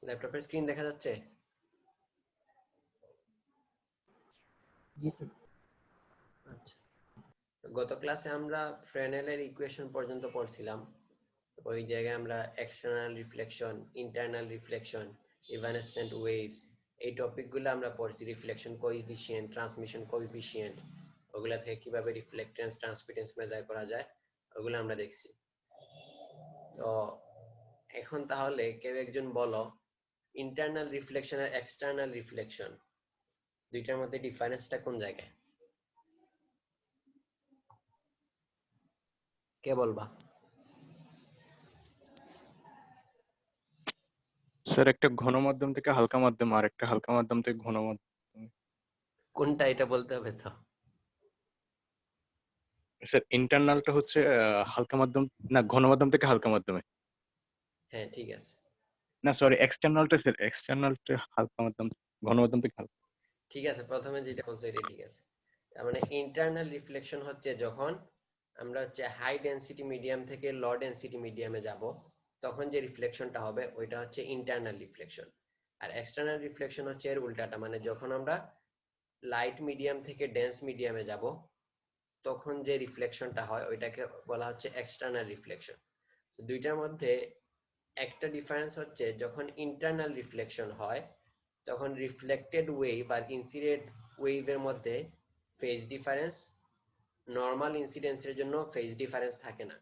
ল্যাপটপের স্ক্রিন দেখা যাচ্ছে? জি স্যার। আচ্ছা, গত ক্লাসে আমরা ফ্রেনেলের ইকুয়েশন পর্যন্ত পড়ছিলাম। ওই জায়গায় আমরা external reflection, internal reflection, evanescent waves, এই টপিকগুলো আমরা পড়ছি। রিফ্লেকশন কোএফিসিয়েন্ট, ট্রান্সমিশন কোএফিসিয়েন্ট, ওগুলা থেকে কিভাবে রিফ্লেক্টেন্স ট্রান্সমিটেন্স মেজার করা যায় ওগুলো আমরা দেখছি। তো এখন তাহলে কেউ একজন বলো, ইন্টারনাল রিফ্লেকশন আর এক্সটার্নাল রিফ্লেকশন দুইটার মধ্যে ডিফারেন্সটা কোন জায়গায়? কে বলবা? স্যার একটা ঘন মাধ্যম থেকে হালকা মাধ্যম আর একটা হালকা মাধ্যম থেকে ঘন মাধ্যম। কোনটা এটা বলতে হবে তো। স্যার ইন্টারনালটা হচ্ছে হালকা মাধ্যম, না ঘন মাধ্যম থেকে হালকা মাধ্যমে। হ্যাঁ ঠিক আছে, না সরি, এক্সটার্নালটা স্যার, এক্সটার্নালটা হালকা মাধ্যম, ঘন মাধ্যম থেকে হালকা। ঠিক আছে, প্রথমে যেটা বলছো এটা ঠিক আছে। তার মানে ইন্টারনাল রিফ্লেকশন হচ্ছে যখন আমরা হচ্ছে হাই ডেনসিটি মিডিয়াম থেকে লো ডেনসিটি মিডিয়ামে যাব, তখন যে রিফ্লেকশনটা হবে ওইটা হচ্ছে ইন্টারনাল রিফ্লেকশন। আর এক্সটার্নাল রিফ্লেকশন হচ্ছে এর উল্টাটা, মানে যখন আমরা লাইট মিডিয়াম থেকে ডেন্স মিডিয়ামে যাব, তখন যে রিফ্লেকশনটা হয় ওইটাকে বলা হচ্ছে এক্সটার্নাল রিফ্লেকশন। দুইটার মধ্যে একটা ডিফারেন্স হচ্ছে, যখন ইন্টারনাল রিফ্লেকশন হয় তখন রিফ্লেক্টেড ওয়েভ আর ইনসিডেন্ট ওয়েভের মধ্যে ফেজ ডিফারেন্স, নর্মাল ইনসিডেন্সের জন্য ফেজ ডিফারেন্স থাকে না।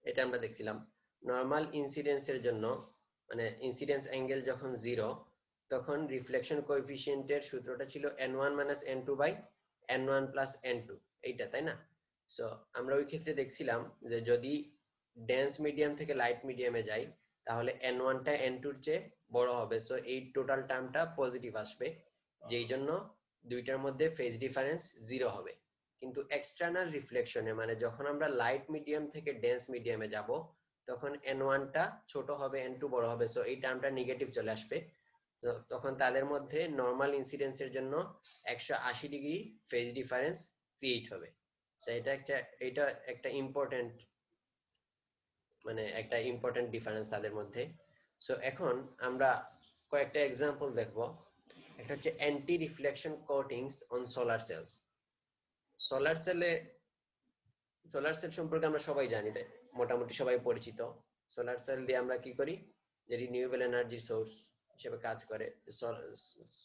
এটা আমরা দেখছিলাম। নর্মাল ইনসিডেন্সের জন্য, মানে ইনসিডেন্স অ্যাঙ্গেল যখন 0, তখন রিফ্লেকশন কোএফিসিয়েন্টের সূত্রটা ছিল n1 - n2 / n1 + n2, এইটা তাই না? সো আমরা ওই ক্ষেত্রে দেখছিলাম যে যদি ডেন্স মিডিয়াম থেকে লাইট মিডিয়ামে যাই, তাহলে n1টা n2-র চেয়ে বড় হবে। সো এই টোটাল টার্মটা পজিটিভ আসবে, যেই জন্য দুইটার মধ্যে ফেজ ডিফারেন্স 0 হবে। কিন্তু এক্সটার্নাল রিফ্লেকশনে, মানে যখন আমরা লাইট মিডিয়াম থেকে ডেন্স মিডিয়ামে যাব, তখন n1টা ছোট হবে, n2 বড় হবে। সো এই টার্মটা নেগেটিভ চলে আসবে। তো তখন তাদের মধ্যে নর্মাল ইনসিডেন্সের জন্য 180 ডিগ্রি ফেজ ডিফারেন্স ক্রিয়েট হবে। সো এটা একটা ইম্পর্টেন্ট, মানে একটা ইম্পর্টেন্ট ডিফারেন্স তাদের মধ্যে। সো এখন আমরা কয়েকটা এক্সাম্পল দেখব। একটা হচ্ছে anti reflection coatings on solar cells. Solar সেলে, সোলার সেল সম্পর্কে আমরা সবাই জানি, মোটামুটি সবাই পরিচিত। সোলার সেল দিয়ে আমরা কি করি, যে রিনিউয়েবল এনার্জি সোর্স হিসেবে কাজ করে।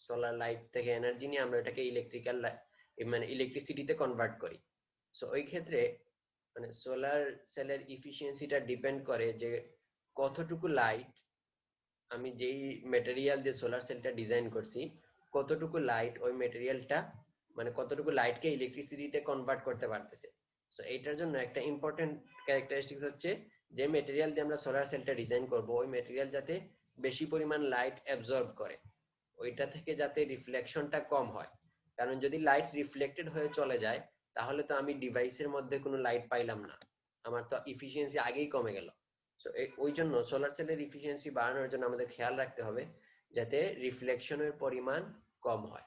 সোলার লাইট থেকে এনার্জি নিয়ে আমরা এটাকে ইলেকট্রিক্যাল, মানে ইলেকট্রিসিটিতে কনভার্ট করি। সো ওই ক্ষেত্রে মানে সোলার সেলের ইফিসিয়েন্সিটা ডিপেন্ড করে যে কতটুকু লাইট, আমি যেই মেটেরিয়াল দিয়ে সোলার সেলটা ডিজাইন করছি, কতটুকু লাইট ওই মেটেরিয়ালটা, মানে কতটুকু লাইটকে ইলেকট্রিসিটিতে কনভার্ট করতে পারতেছে। সো এইটার জন্য একটা ইম্পর্টেন্ট ক্যারেক্টারিস্টিক্স হচ্ছে, যে মেটেরিয়াল দিয়ে আমরা সোলার সেলটা ডিজাইন করব, ওই মেটেরিয়াল যাতে বেশি পরিমাণ লাইট অ্যাবজর্ব করে, ওইটা থেকে যাতে রিফ্লেকশনটা কম হয়। কারণ যদি লাইট রিফ্লেক্টেড হয়ে চলে যায়, তাহলে তো আমি ডিভাইসের মধ্যে কোনো লাইট পাইলাম না, আমার তো ইফিসিয়েন্সি আগেই কমে গেল। সো ওই জন্য সোলার সেলের ইফিসিয়েন্সি বাড়ানোর জন্য আমাদের খেয়াল রাখতে হবে যাতে রিফ্লেকশনের পরিমাণ কম হয়।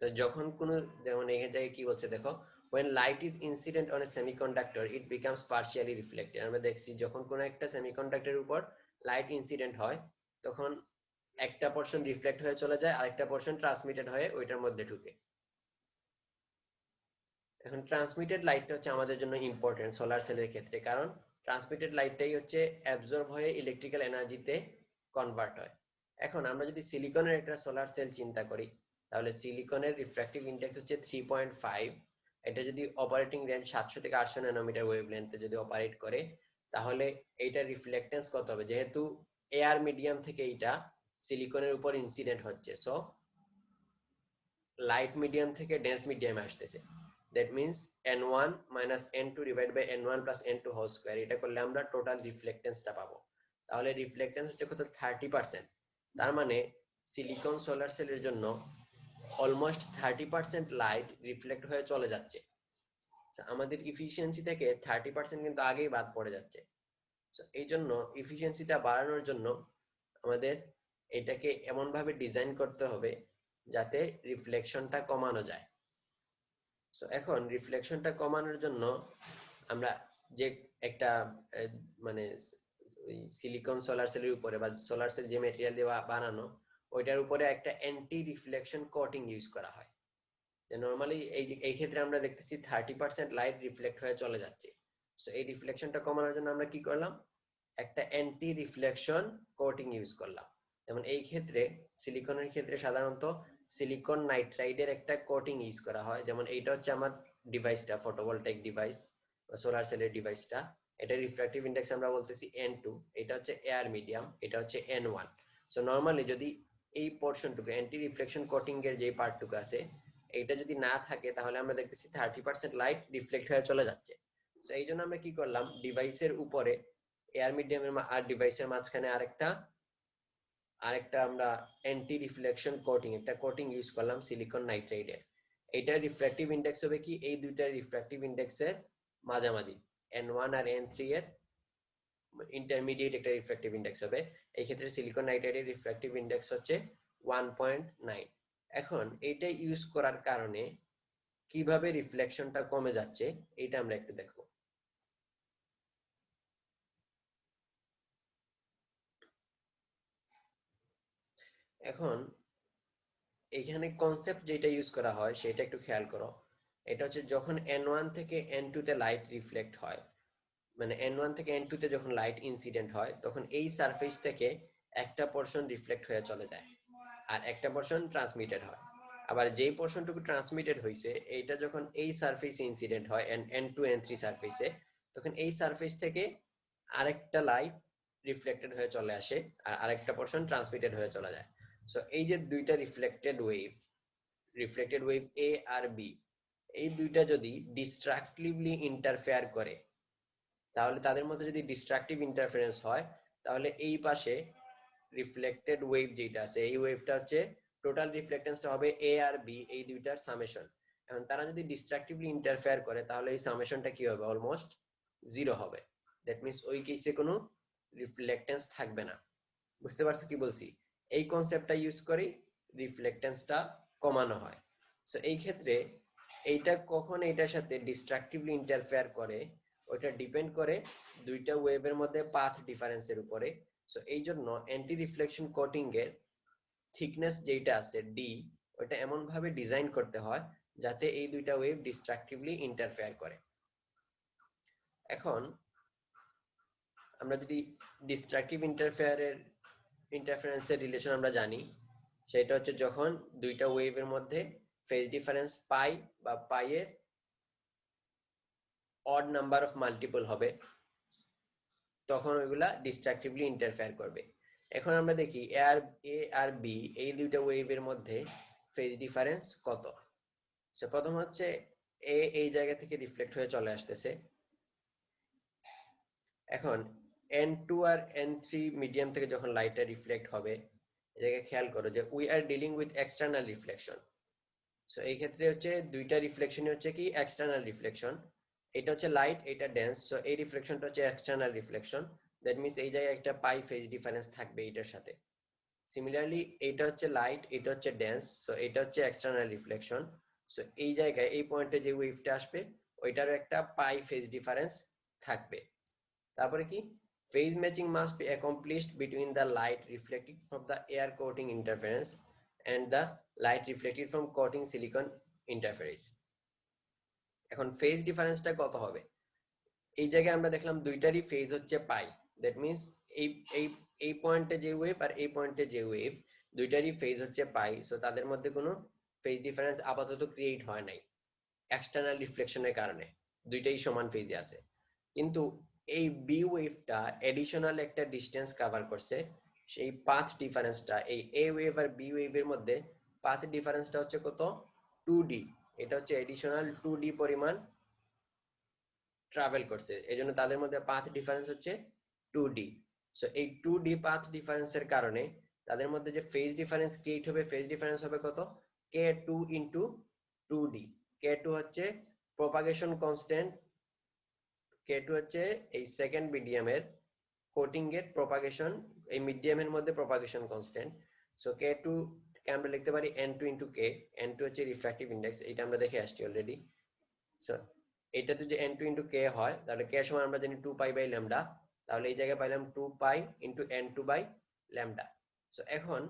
তো যখন কোনো, যেমন এখানে কি বলছে দেখো, when light is incident on a semiconductor it becomes partially reflected। আমরা দেখছি যখন কোনো একটা সেমিকন্ডাক্টরের উপর লাইট ইনসিডেন্ট হয়, তখন একটা পোরশন রিফ্লেক্ট হয়ে চলে যায়, আরেকটা পোরশন ট্রান্সমিটেড হয়ে ওইটার মধ্যে ঢুকে। এখন ট্রান্সমিটেড লাইটটা হচ্ছে আমাদের জন্য ইম্পর্টেন্ট সোলার সেলের ক্ষেত্রে, কারণ ট্রান্সমিটেড লাইটটাই হচ্ছে অ্যাবজর্ব হয়ে ইলেকট্রিক্যাল এনার্জিতে কনভার্ট হয়। এখন আমরা যদি সিলিকনের একটা সোলার সেল চিন্তা করি, তাহলে সিলিকনের রিফ্র্যাক্টিভ ইন্ডেক্স হচ্ছে 3.5। এটা যদি অপারেটিং রেঞ্জ 700 থেকে 800 ন্যানোমিটার ওয়েভলেন্থে যদি অপারেট করে, তাহলে এইটার রিফ্লেক্টেন্স কত হবে? যেহেতু এয়ার মিডিয়াম থেকে এটা সিলিকনের উপর ইনসিডেন্ট হচ্ছে, সো লাইট মিডিয়াম থেকে ডেন্স মিডিয়ামে আসতেছে। That means n1 - n2 / n1 + n2 whole square. এটা করলে আমরা টোটাল রিফ্লেক্টেন্সটা পাবো। তাহলে রিফ্লেক্টেন্স হচ্ছে কত? 30%। তার মানে সিলিকন সোলার সেলের জন্য অলমোস্ট 30% লাইট রিফ্লেক্ট হয়ে চলে যাচ্ছে। আমাদের ইফিসিয়েন্সি থেকে 30% কিন্তু আগেই বাদ পড়ে যাচ্ছে। এই জন্য ইফিসিয়েন্সিটা বাড়ানোর জন্য আমাদের এটাকে এমন ভাবে ডিজাইন করতে হবে যাতে রিফ্লেকশনটা কমানো যায়। সো এখন রিফ্লেকশনটা কমানোর জন্য আমরা যে একটা মানে ওই সিলিকন সোলার সেলের উপরে বা সোলার সেল যে ম্যাটেরিয়াল দিয়ে বানানো ওইটার উপরে একটা অ্যান্টি রিফ্লেকশন কোটিং ইউজ করা হয়। যে নরমালি এই ক্ষেত্রে আমরা দেখতেছি 30% লাইট রিফ্লেক্ট হয়ে চলে যাচ্ছে। সো এই রিফ্লেকশনটা কমানোর জন্য আমরা কি করলাম, একটা অ্যান্টি রিফ্লেকশন কোটিং ইউজ করলাম। যেমন এই ক্ষেত্রে সিলিকনের ক্ষেত্রে সাধারণত সিলিকন নাইট্রাইডের একটা কোটিং ইউজ করা হয়। যেমন এইটা হচ্ছে আমার ডিভাইসটা, ফটোভোলটাইক ডিভাইস বা সোলার সেলের ডিভাইসটা, এটা রিফ্র্যাক্টিভ ইন্ডেক্স আমরা বলতেছি N2, এটা হচ্ছে এয়ার মিডিয়াম, এটা হচ্ছে N1। সো নরমালি যদি এই পোর্শনটুকু অ্যান্টি রিফ্লেকশন কোটিং এর যে পার্টটুকু আছে এইটা যদি না থাকে তাহলে আমরা দেখতেছি 30% লাইট রিফ্লেক্ট হয়ে চলে যাচ্ছে। তো এই জন্য আমরা কি করলাম, ডিভাইসের উপরে এয়ার মিডিয়ামের আর ডিভাইসের মাঝখানে আরেকটা আমরা অ্যান্টি রিফ্লেকশন কোটিং, একটা কোটিং ইউজ করলাম সিলিকন নাইট্রাইডের। এইটার রিফ্র্যাক্টিভ ইন্ডেক্স হবে কি, এই দুইটার রিফ্র্যাক্টিভ ইন্ডেক্সের মাঝামাঝি, N1 আর N3 এর ইন্টারমিডিয়েট একটা রিফ্র্যাক্টিভ ইন্ডেক্স হবে। এই ক্ষেত্রে সিলিকন নাইট্রাইডের রিফ্র্যাক্টিভ ইন্ডেক্স হচ্ছে 1.9। এখন এইটা ইউজ করার কারণে কিভাবে রিফ্লেকশনটা কমে যাচ্ছে এটা আমরা একটু দেখব। এখন এখানে কনসেপ্ট যেটা ইউজ করা হয় সেটা একটু খেয়াল করো। এটা হচ্ছে যখন N1 থেকে N2 তে লাইট রিফ্লেক্ট হয়, মানে N1 থেকে N2 তে যখন লাইট ইনসিডেন্ট হয় তখন এই সারফেস থেকে একটা পোর্শন রিফ্লেক্ট হয়ে চলে যায় আর একটা পোর্শন ট্রান্সমিটেড হয়। আবার যেই পোর্শনটুকু ট্রান্সমিটেড হয়েছে এইটা যখন এই সারফেসে ইনসিডেন্ট হয় N2 N3 সারফেসে, তখন এই সারফেস থেকে আরেকটা লাইট রিফ্লেক্টেড হয়ে চলে আসে আর আরেকটা পোর্শন ট্রান্সমিটেড হয়ে চলে যায়। সো এই যে দুইটা রিফ্লেক্টেড ওয়েভ A আর B, এই দুইটা যদি ডিস্ট্রাকটিভলি ইন্টারফেয়ার করে তাহলে তাদের মধ্যে যদি ডিস্ট্রাকটিভ ইন্টারফারেন্স হয় তাহলে এই পাশে রিফ্লেক্টেড ওয়েভ যেটা আছে এই ওয়েভটা হচ্ছে টোটাল রিফ্লেক্টেন্সটা হবে A আর B এই দুইটার সামেশন। এখন তারা যদি ডিস্ট্রাকটিভলি ইন্টারফেয়ার করে তাহলে এই সামেশনটা কি হবে, অলমোস্ট জিরো হবে। দ্যাট মিন্স ওই কেসে কোনো রিফ্লেক্টেন্স থাকবে না। বুঝতে পারছো কি বলছি? এই কনসেপ্টটা ইউজ করে রিফ্লেক্টেন্সটা কমানো হয়। সো এই ক্ষেত্রে এইটা কখন এইটার সাথে ডিস্ট্রাকটিভলি ইন্টারফেয়ার করে ওইটা ডিপেন্ড করে দুইটা ওয়েভের মধ্যে পাথ ডিফারেন্সের উপরে। সো এই জন্য অ্যান্টি রিফ্লেকশন কোটিং এর থিকনেস যেটা আছে ডি, ওইটা এমন ভাবে ডিজাইন করতে হয় যাতে এই দুইটা ওয়েভ ডিস্ট্রাকটিভলি ইন্টারফেয়ার করে। এখন আমরা যদি ডিস্ট্রাকটিভ ইন্টারফারেন্সের রিলেশন আমরা জানি, সেটা হচ্ছে যখন দুইটা ওয়েভের মধ্যে ফেজ ডিফারেন্স পাই বা পাই এর অড নাম্বার অফ মাল্টিপল হবে তখন ওইগুলা ডিস্ট্রাকটিভলি ইন্টারফেয়ার করবে। এখন আমরা দেখি এ আর বি এই দুইটা ওয়েভের মধ্যে ফেজ ডিফারেন্স কত। সো প্রথম হচ্ছে এ এই জায়গা থেকে রিফ্লেক্ট হয়ে চলে আসতেছে। এখন N2 আর N3 মিডিয়াম থেকে যখন লাইটটা রিফ্লেক্ট হবে, এই জায়গায় খেয়াল করো যে we are dealing with external reflection. So এই ক্ষেত্রে হচ্ছে দুইটা রিফ্লেকশন হচ্ছে কি এক্সটার্নাল রিফ্লেকশন। এটা হচ্ছে লাইট, এটা ডেন্স, সো এই রিফ্লেকশনটা হচ্ছে এক্সটার্নাল রিফ্লেকশন। দ্যাট মিন্স এই জায়গায় একটা পাই ফেজ ডিফারেন্স থাকবে এটার সাথে। সিমিলারলি এটা হচ্ছে লাইট, এটা হচ্ছে ডেন্স, সো এটা হচ্ছে এক্সটার্নাল রিফ্লেকশন। সো এই জায়গায় এই পয়েন্টে যে ওয়েভটা আসবে ওইটারও একটা পাই ফেজ ডিফারেন্স থাকবে। তারপরে কি, phase matching must be accomplished between the light reflected from the air coating interference and the light reflected from coating silicon interference. এখন ফেজ ডিফারেন্সটা কত হবে? এই জায়গায় আমরা দেখলাম দুইটারই ফেজ হচ্ছে পাই। দ্যাট মিন্স এই এই এই পয়েন্টে যে ওয়েভ আর এই পয়েন্টে যে ওয়েভ দুইটারই ফেজ হচ্ছে পাই। সো তাদের মধ্যে কোনো ফেজ ডিফারেন্স আপাতত ক্রিয়েট হয় নাই এক্সটার্নাল রিফ্লেকশনের কারণে, দুইটাই সমান ফেজে আছে। কিন্তু এই বি ওয়েভটা এডিশনাল একটা ডিসটেন্স কভার করছে, সেই পাথ ডিফারেন্সটা এই এ ওয়েভ আর বি ওয়েভের মধ্যে পাথ ডিফারেন্সটা হচ্ছে কত, 2d। এটা হচ্ছে এডিশনাল 2d পরিমাণ ট্রাভেল করছে, এজন্য তাদের মধ্যে পাথ ডিফারেন্স হচ্ছে 2d। সো এই 2d পাথ ডিফারেন্সের কারণে তাদের মধ্যে যে ফেজ ডিফারেন্স ক্রিয়েট হবে, ফেজ ডিফারেন্স হবে কত, k2 ইনটু 2d। k2 হচ্ছে প্রপাগেশন কনস্ট্যান্ট, k2 হচ্ছে এই সেকেন্ড মিডিয়ামের কোটিং এর প্রপাগেশন, এই মিডিয়ামের মধ্যে প্রপাগেশন কনস্ট্যান্ট। সো k2 কে আমরা লিখতে পারি n2 ইনটু k। n2 হচ্ছে রিফ্র্যাক্টিভ ইন্ডেক্স, এটা আমরা দেখে আসছি অলরেডি। সো এটা যদি n2 ইনটু k হয় তাহলে k সমান আমরা জানি 2 পাই বাই ল্যামডা। তাহলে এই জায়গায় পাইলাম 2 pi into n2 by lambda. So এখন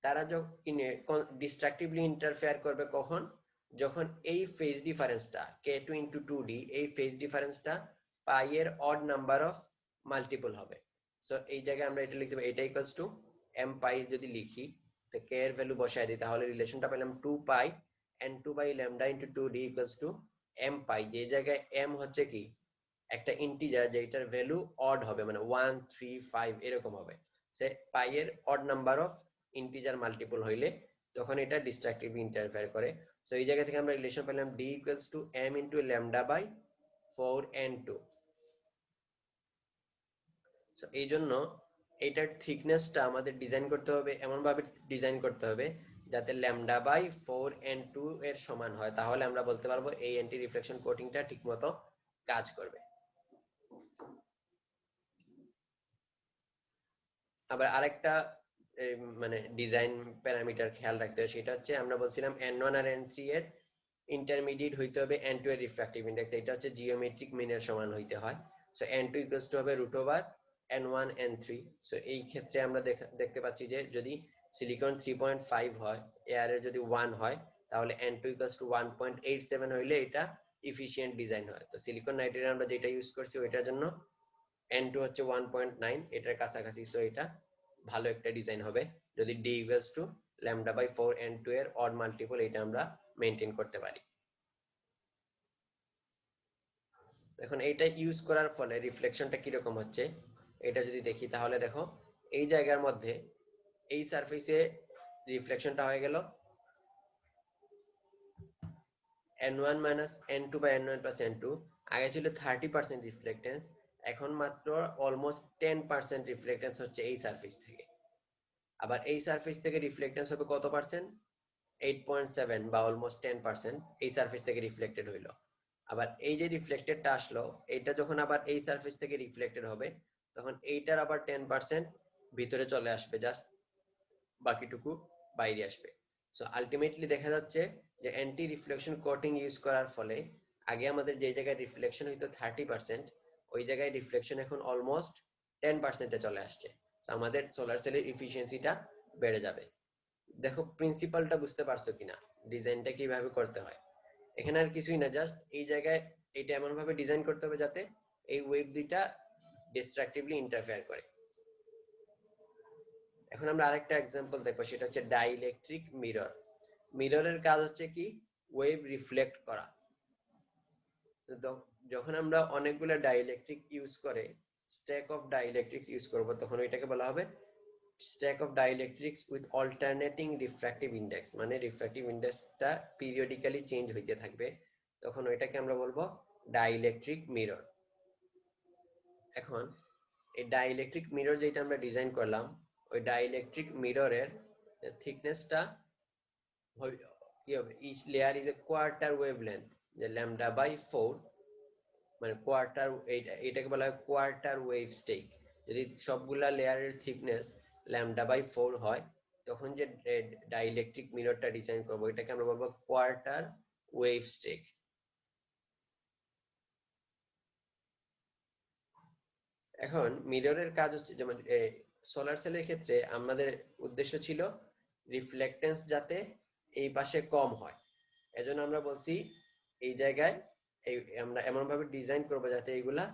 তারা যখন ডিস্ট্রাকটিভলি ইন্টারফেয়ার করবে কখন, যখন এই ফেজ ডিফারেন্সটা k2 ইনটু 2d এই ফেজ ডিফারেন্সটা পাই এর অড নাম্বার অফ মাল্টিপল হবে। সো এই জায়গায় আমরা এটা লিখতে পারি, এটা ইকুয়ালস টু m পাই যদি লিখি তো k এর ভ্যালু বসায় দিই, তাহলে রিলেশনটা পেলাম 2 pi n2 by lambda into 2d equals to m pi, যে জায়গায় m হচ্ছে কি একটা ইন্টিজার যেটার ভ্যালু অড হবে, মানে 1 3 5 এরকম হবে। সে পাই এর odd number of integer multiple হইলে তখন এটা ডিস্ট্রাকটিভলি ইন্টারফেয়ার করে। সো এই জায়গা থেকে আমরা রিলেশন পেলাম d equals to m into lambda by 4n2। So এই জন্য এটার থিকনেসটা আমাদের ডিজাইন করতে হবে, এমন ভাবে ডিজাইন করতে হবে যাতে ল্যামডা বাই 4n2 এর সমান হয়, তাহলে আমরা বলতে পারবো এই অ্যান্টি রিফ্লেকশন কোটিংটা ঠিকমতো কাজ করবে। আবার আরেকটা মানে ডিজাইন প্যারামিটার খেয়াল রাখতে হবে, সেটা হচ্ছে আমরা বলছিলাম n1 আর n3 এর ইন্টারমিডিয়েট হইতে হবে n2 এর রিফ্র্যাক্টিভ ইনডেক্স, এটা হচ্ছে জিওমেট্রিক মিনের সমান হইতে হয়। সো n2 ইকুয়ালস টু হবে root over n1 n3। So এই ক্ষেত্রে আমরা দেখতে পাচ্ছি যে যদি সিলিকন 3.5 হয়, এয়ারের যদি 1 হয়, তাহলে n2 ইকুয়ালস টু 1.87 হইলে এটা ইফিশিয়েন্ট ডিজাইন হয়। তো সিলিকন নাইট্রেট আমরা যেটা ইউজ করছি ওইটার জন্য n2 হচ্ছে 1.9, এটার কাছাকাছি। সো এটা ভালো একটা ডিজাইন হবে যদি d equals to lambda by 4n2 এর অড মাল্টিপল এটা আমরা মেইনটেইন করতে পারি। এখন এইটা ইউজ করার ফলে রিফ্লেকশনটা কিরকম হচ্ছে এটা যদি দেখি, তাহলে দেখো এই জায়গার মধ্যে এই সারফেসে রিফ্লেকশনটা হয়ে গেল n1 minus n2 by n1 plus n2। আগে ছিল 30% রিফ্লেক্টেন্স, এখন মাত্র অলমোস্ট 10% রিফ্লেক্টেন্স হচ্ছে এই সারফেস থেকে। আবার এই সারফেস থেকে রিফ্লেক্টেন্স হবে কত পার্সেন্ট, 8.7 বা অলমোস্ট 10% এই সারফেস থেকে রিফ্লেক্টেড হইলো। আবার এই যে রিফ্লেক্টেডটা আসলো এটা যখন আবার এই সারফেস থেকে রিফ্লেক্টেড হবে তখন এইটার আবার 10% ভিতরে চলে আসবে, জাস্ট বাকিটুকু বাইরে আসবে। সো আলটিমেটলি দেখা যাচ্ছে যে অ্যান্টি রিফ্লেকশন কোটিং ইউজ করার ফলে আগে আমাদের যে জায়গায় রিফ্লেকশন হইতো 30%, ওই জায়গায় রিফ্লেকশন এখন অলমোস্ট 10%-এ চলে আসছে। তো আমাদের সোলার সেলের ইফিসিয়েন্সিটা বেড়ে যাবে। দেখো প্রিন্সিপালটা বুঝতে পারছো কিনা, ডিজাইনটা কিভাবে করতে হয়। এখানে আর কিছুই না, জাস্ট এই জায়গায় এটা এমন ভাবে ডিজাইন করতে হবে যাতে এই ওয়েভ দুইটা ডিস্ট্রাকটিভলি ইন্টারফেয়ার করে। এখন আমরা আরেকটা एग्जांपल দেখব, সেটা হচ্ছে ডাইইলেকট্রিক মিরর। মিররের কাজ হচ্ছে কি ওয়েভ রিফ্লেক্ট করা। তো যখন আমরা অনেকগুলো ডাইইলেকট্রিক ইউজ করে স্ট্যাক অফ ডাইইলেকট্রিক্স ইউজ করব তখন এটাকে বলা হবে stack of dielectrics with alternating refractive index, মানে রিফ্র্যাক্টিভ ইনডেক্সটা পিরিয়ডিক্যালি চেঞ্জ হইতে থাকবে, তখন ওইটাকে আমরা বলবো ডাইইলেকট্রিক মিরর। এখন এই ডাইইলেকট্রিক মিরর যেটা আমরা ডিজাইন করলাম ওই ডাইইলেকট্রিক মিররের থিকনেসটা কি হবে, each layer is a quarter wavelength, যে ল্যামডা বাই 4, মানে কোয়ার্টার, এটাকে বলা হয় কোয়ার্টার ওয়েভ স্টেক। যদি সবগুলা লেয়ারের থিকনেস ল্যামডা বাই 4 হয় তখন যে ডাইইলেকট্রিক মিররটা ডিজাইন করব এটাকে আমরা বলবো কোয়ার্টার ওয়েভ স্টেক। এখন মিররের কাজ হচ্ছে যেমন সোলার সেলের ক্ষেত্রে আমাদের উদ্দেশ্য ছিল রিফ্লেক্টেন্স যাতে এই পাশে কম হয়, এজন্য আমরা বলছি এই জায়গায় এই আমরা এমন ভাবে ডিজাইন করব যাতে এইগুলা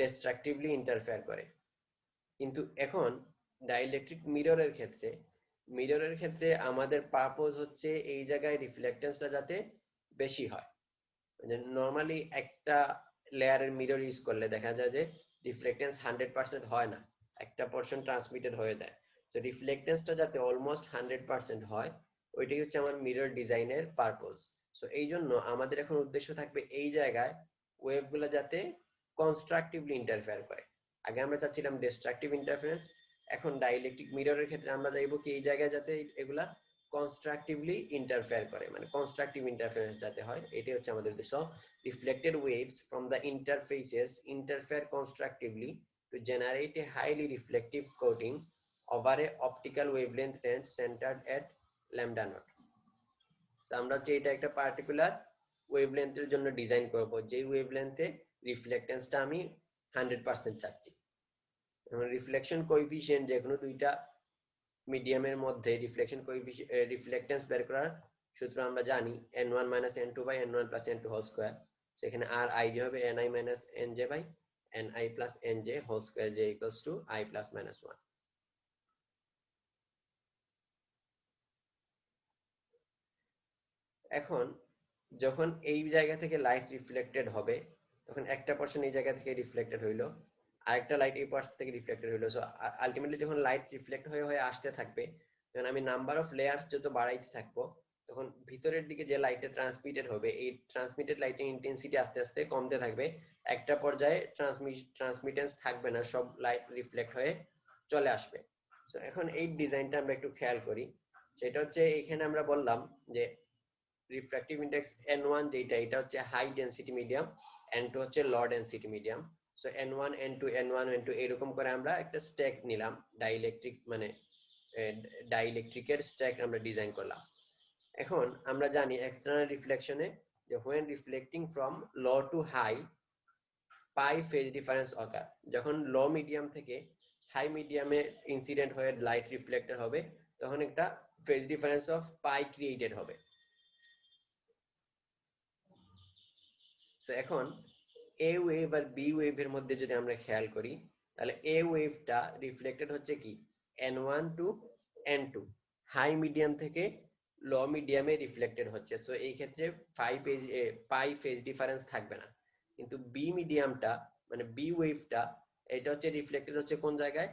ডিস্ট্রাকটিভলি ইন্টারফেয়ার করে। কিন্তু এখন ডাইইলেকট্রিক মিররের ক্ষেত্রে আমাদের পারপোজ হচ্ছে এই জায়গায় রিফ্লেক্টেন্সটা যাতে বেশি হয়। নরমালি একটা লেয়ারের মিরর ইউজ করলে দেখা যায় যে রিফ্লেক্টেন্স 100% হয় না, একটা পোরশন ট্রান্সমিটেড হয়ে যায়। তো রিফ্লেক্টেন্সটা যাতে অলমোস্ট 100% হয় ওইটাই হচ্ছে আমার মিরর ডিজাইনের পারপোজ। সো এই জন্য আমাদের এখন উদ্দেশ্য থাকবে এই জায়গায় ওয়েভগুলো যাতে কনস্ট্রাকটিভলি ইন্টারফেয়ার করে। আগে আমরা চাচ্ছিলাম ডিস্ট্রাকটিভ ইন্টারফারেন্স, এখন ডাইইলেকট্রিক মিররের ক্ষেত্রে আমরা চাইবো কি এই জায়গায় যাতে এগুলা কনস্ট্রাকটিভলি ইন্টারফেয়ার করে, মানে কনস্ট্রাকটিভ ইন্টারফারেন্স যাতে হয়, এটাই হচ্ছে আমাদের উদ্দেশ্য। Reflected waves from the interfaces interfere constructively to generate a highly reflective coating over a optical wavelength range centered at lambda naught. তো আমরা হচ্ছে এটা একটা পার্টিকুলার ওয়েভলেন্থের জন্য ডিজাইন করব, যেই ওয়েভলেন্থে রিফ্লেক্টেন্সটা আমি 100% চাচ্ছি। রিফ্লেকশন কোএফিসিয়েন্ট যে কোনো দুইটা মিডিয়ামের মধ্যে রিফ্লেকশন কোএফিসিয়েন্ট রিফ্লেক্টেন্স বের করার সূত্র আমরা জানি n1 - n2 / n1 + n2 whole square. সেখানে আর আই যে হবে ni - nj / ni + nj whole square, j = i + -1। এখন যখন এই জায়গা থেকে লাইট রিফ্লেক্টেড হবে তখন একটা পোরশন এই জায়গা থেকে রিফ্লেক্টেড হইলো, আরেকটা লাইট এই পাশ থেকে রিফ্লেক্টেড হইলো। সো আলটিমেটলি যখন লাইট রিফ্লেক্ট হয়ে হয়ে আসতে থাকবে, যখন আমি নাম্বার অফ লেয়ার্স যত বাড়াইতে থাকবো, তখন ভিতরের দিকে যে লাইটটা ট্রান্সমিটেড হবে এই ট্রান্সমিটেড লাইটের ইন্টেন্সিটি আস্তে আস্তে কমতে থাকবে। একটা পর্যায়ে ট্রান্সমিটেন্স থাকবে না, সব লাইট রিফ্লেক্ট হয়ে চলে আসবে। সো এখন এই ডিজাইনটা আমরা একটু খেয়াল করি। সেটা হচ্ছে এখানে আমরা বললাম যে রিফ্র্যাক্টিভ ইনডেক্স n1 যেটা, এটা হচ্ছে হাই ডেনসিটি মিডিয়াম, n2 হচ্ছে লো density medium. So n1 n2 n1 n2 এরকম করে আমরা একটা স্ট্যাক নিলাম, ডাইইলেকট্রিক মানে ডাইইলেকট্রিকের স্ট্যাক আমরা ডিজাইন করলাম। এখন আমরা জানি এক্সটার্নাল রিফ্লেকশনে যে when reflecting from low to high pi phase difference occur। যখন লো মিডিয়াম থেকে হাই মিডিয়ামে ইনসিডেন্ট হয়ে লাইট রিফ্লেক্টেড হবে তখন একটা phase difference of pi created হবে। সো এখন এ ওয়েভ আর বি ওয়েভের মধ্যে যদি আমরা খেয়াল করি, তাহলে এ ওয়েভটা রিফ্লেক্টেড হচ্ছে কি n1 two n2, high medium থেকে লো মিডিয়ামে রিফ্লেক্টেড হচ্ছে। সো এই ক্ষেত্রে পাই ফেজ ডিফারেন্স থাকবে না। কিন্তু বি মিডিয়ামটা মানে বি ওয়েভটা এটা হচ্ছে রিফ্লেক্টেড হচ্ছে কোন জায়গায়,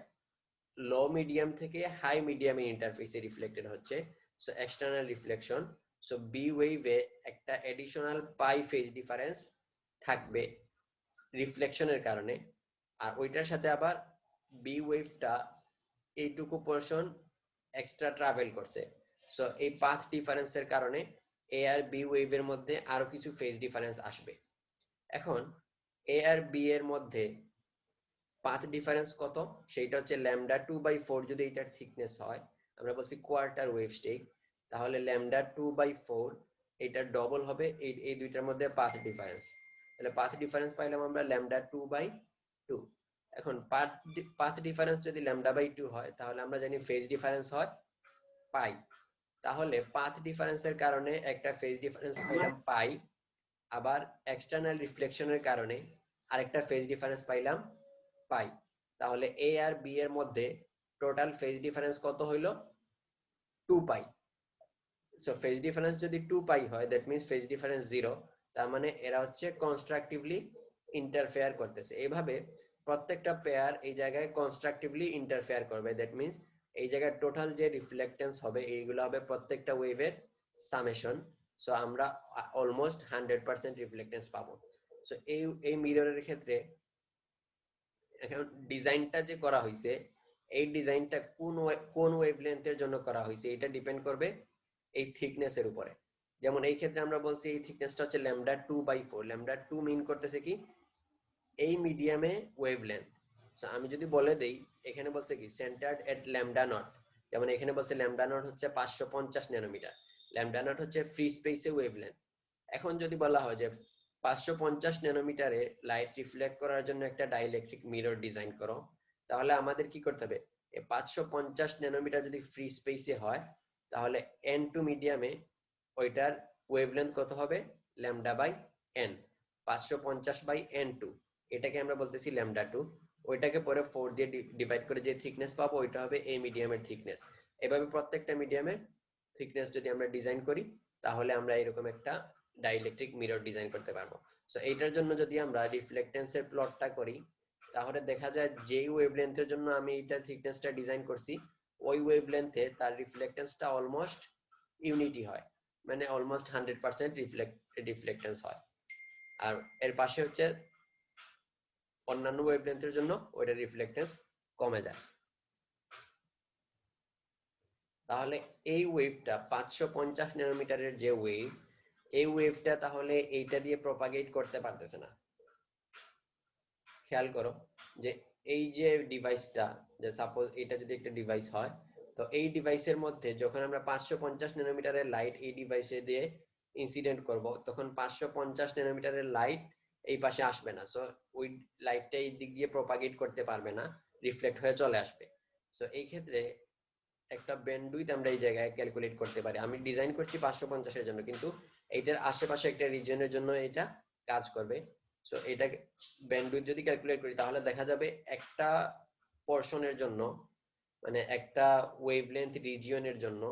লো মিডিয়াম থেকে হাই মিডিয়ামে ইন্টারফেসে রিফ্লেক্টেড হচ্ছে। So external reflection. So B ওয়েভে একটা এডিশনাল পাই ফেজ ডিফারেন্স থাকবে রিফ্লেকশনের কারণে, আর ওইটার সাথে আবার বি ওয়েভটা এইটুকু পোরশন এক্সট্রা ট্রাভেল করছে। সো এই পাথ ডিফারেন্সের কারণে এ আর বি ওয়েভের মধ্যে আরো কিছু ফেজ ডিফারেন্স আসবে। এখন এ আর বি এর মধ্যে পাথ ডিফারেন্স কত, সেইটা হচ্ছে λ2/4। যদি এটার থিকনেস হয়, আমরা বলছি কোয়ার্টার ওয়েভ স্টেক, তাহলে λ2/4 এটা ডবল হবে এই দুইটার মধ্যে পাথ ডিফারেন্স। তাহলে পাথ ডিফারেন্স পাইলাম আমরা λ2/2। এখন পাথ ডিফারেন্স যদি λ/2 হয় তাহলে আমরা জানি ফেজ ডিফারেন্স হয় পাই। তাহলে পাথ ডিফারেন্সের কারণে একটা ফেজ ডিফারেন্স পাইলাম পাই, আবার এক্সটার্নাল রিফ্লেকশনের কারণে আরেকটা ফেজ ডিফারেন্স পাইলাম পাই। তাহলে এ আর বি এর মধ্যে টোটাল ফেজ ডিফারেন্স কত হইলো 2 পাই। সো ফেজ ডিফারেন্স যদি 2 পাই হয় দ্যাট মিন্স ফেজ ডিফারেন্স 0, তার মানে এরা হচ্ছে কনস্ট্রাকটিভলি ইন্টারফেয়ার করতেছে। এইভাবে প্রত্যেকটা পেয়ার এই জায়গায় কনস্ট্রাকটিভলি ইন্টারফেয়ার করবে, দ্যাট মিন্স এই জায়গায় টোটাল যে রিফ্লেক্টেন্স হবে এইগুলো হবে প্রত্যেকটা ওয়েভের সামেশন। সো আমরা অলমোস্ট 100% রিফ্লেক্টেন্স পাবো। সো এই মিররের ক্ষেত্রে এখন ডিজাইনটা যে করা হয়েছে, এই ডিজাইনটা কোন ওয়েভলেন্থের জন্য করা হয়েছে এটা ডিপেন্ড করবে এই থিকনেসের উপরে। যেমন এই ক্ষেত্রে আমরা বলছি এই থিকনেসটা হচ্ছে λ2/4। λ2 মিন করতেছে কি এই মিডিয়ামে ওয়েভলেন্থ। আমি যদি বলে দেই এখানে বলছে কি সেন্টার্ড এট λ0, যেমন এখানে বলছে λ0 হচ্ছে 550 ন্যানোমিটার, λ0 হচ্ছে ফ্রি স্পেসে ওয়েভলেন্থ। এখন যদি বলা হয় যে 550 ন্যানোমিটারে লাইট রিফ্লেক্ট করার জন্য একটা ডাইইলেকট্রিক মিরর ডিজাইন করো, তাহলে আমাদের কি করতে হবে, এই 550 ন্যানোমিটার যদি ফ্রি স্পেসে হয় তাহলে n2 মিডিয়ামে ওইটার ওয়েভলেন্থ কত হবে λ/n, 550/n2, এটাকে আমরা বলতেছি λ2। ওইটাকে পরে 4 দিয়ে ডিভাইড করে যে থিকনেস পাবো ওইটা হবে এই মিডিয়ামের থিকনেস। এভাবে প্রত্যেকটা মিডিয়ামের থিকনেস যদি আমরা ডিজাইন করি তাহলে আমরা এরকম একটা ডাইইলেকট্রিক মিরর ডিজাইন করতে পারবো। সো এইটার জন্য যদি আমরা রিফ্লেক্টেন্সের প্লটটা করি তাহলে দেখা যায় যেই ওয়েভলেন্থের জন্য আমি এটা থিকনেসটা ডিজাইন করছি ওই ওয়েভলেন্থে তার রিফ্লেক্টেন্সটা অলমোস্ট ইউনিটি হয়, মানে অলমোস্ট 100% রিফ্লেক্টেন্স হয়। আর এর পাশে হচ্ছে অন্যান্য ওয়েভলেন্থের জন্য ওইটা রিফ্লেক্টেন্স কমে যায়। তাহলে এই ওয়েভটা 550 ন্যানোমিটারের যে ওয়েভ, এই ওয়েভটা তাহলে এইটা দিয়ে প্রপাগেট করতে পারতেছে না। খেয়াল করো যে এই যে ডিভাইসটা, যে সাপোজ এটা যদি একটা ডিভাইস হয়, তো এই ডিভাইসের মধ্যে যখন আমরা 550 ন্যানোমিটারের লাইট এই ডিভাইসে দিয়ে ইনসিডেন্ট করব তখন 550 ন্যানোমিটারের লাইট এই পাশে আসবে না, সো ওই লাইটটা এই দিক দিয়ে প্রপাগেট করতে পারবে না, রিফ্লেক্ট হয়ে চলে আসবে। সো এই ক্ষেত্রে একটা ব্যান্ডউইথ আমরা এই জায়গায় ক্যালকুলেট করতে পারি। আমি ডিজাইন করছি 550 এর জন্য, কিন্তু এইটার আশেপাশে একটা রিজিয়নের জন্য এটা কাজ করবে। সো এটা ব্যান্ডউইথ যদি ক্যালকুলেট করি তাহলে দেখা যাবে একটা পোরশনের জন্য, মানে একটা ওয়েভলেন্থ রিজিয়নের জন্য,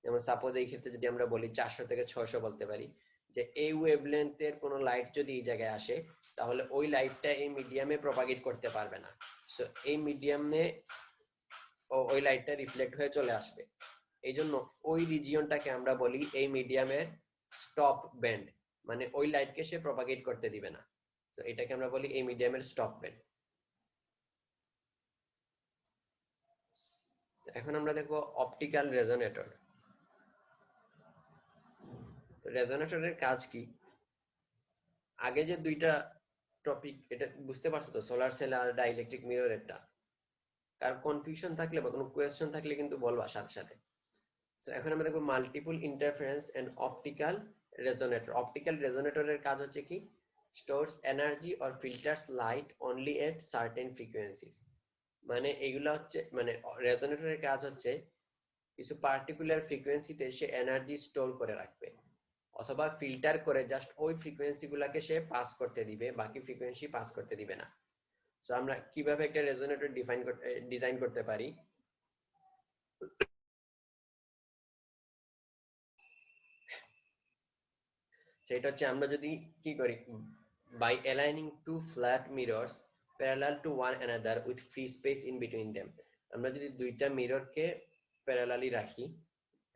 যেমন সাপোজ এই ক্ষেত্রে যদি আমরা বলি 400 থেকে 600 বলতে পারি, যে এই ওয়েভলেন্থের কোনো লাইট যদি এই জায়গায় আসে তাহলে ওই লাইটটা এই মিডিয়ামে প্রপাগেট করতে পারবে না। সো এই মিডিয়ামে ওই লাইটটা রিফ্লেক্ট হয়ে চলে আসবে। এই জন্য ওই রিজিয়নটাকে আমরা বলি এই মিডিয়ামের স্টপ ব্যান্ড, মানে ওই লাইটকে সে প্রপাগেট করতে দিবে না। তো এটাকে আমরা বলি এই মিডিয়ামের স্টপ ব্যান্ড। এখন আমরা দেখবো অপটিক্যাল রেজোনেটর। রেজোনেটরের কাজ কি? আগে যে দুইটা টপিক, এটা বুঝতে পারছো তো, সোলার সেল আর ডাইইলেকট্রিক মিরর। এটা কার কনফিউশন থাকলে বা কোনো কোয়েশ্চেন থাকলে কিন্তু বলবা সাথে সাথে। সো এখন আমরা দেখবো multiple interference and optical resonator. Optical রেজোনেটরের কাজ হচ্ছে কি? Stores energy or filters light only at certain frequencies. মানে এগুলা হচ্ছে, মানে রেজোনেটরের কাজ হচ্ছে কিছু পার্টিকুলার ফ্রিকোয়েন্সিতে সে এনার্জি স্টোর করে রাখবে, অথবা ফিল্টার করে জাস্ট ওই ফ্রিকোয়েন্সি গুলাকে সে পাস করতে দিবে, বাকি ফ্রিকোয়েন্সি পাস করতে দিবে না। সো আমরা কিভাবে একটা রেজোনেটর ডিজাইন করতে পারি? সেটা হচ্ছে আমরা যদি কি করি, by aligning two flat mirrors parallel to one another with free space in between them. আমরা যদি দুইটা মিররকে প্যারালালি রাখি,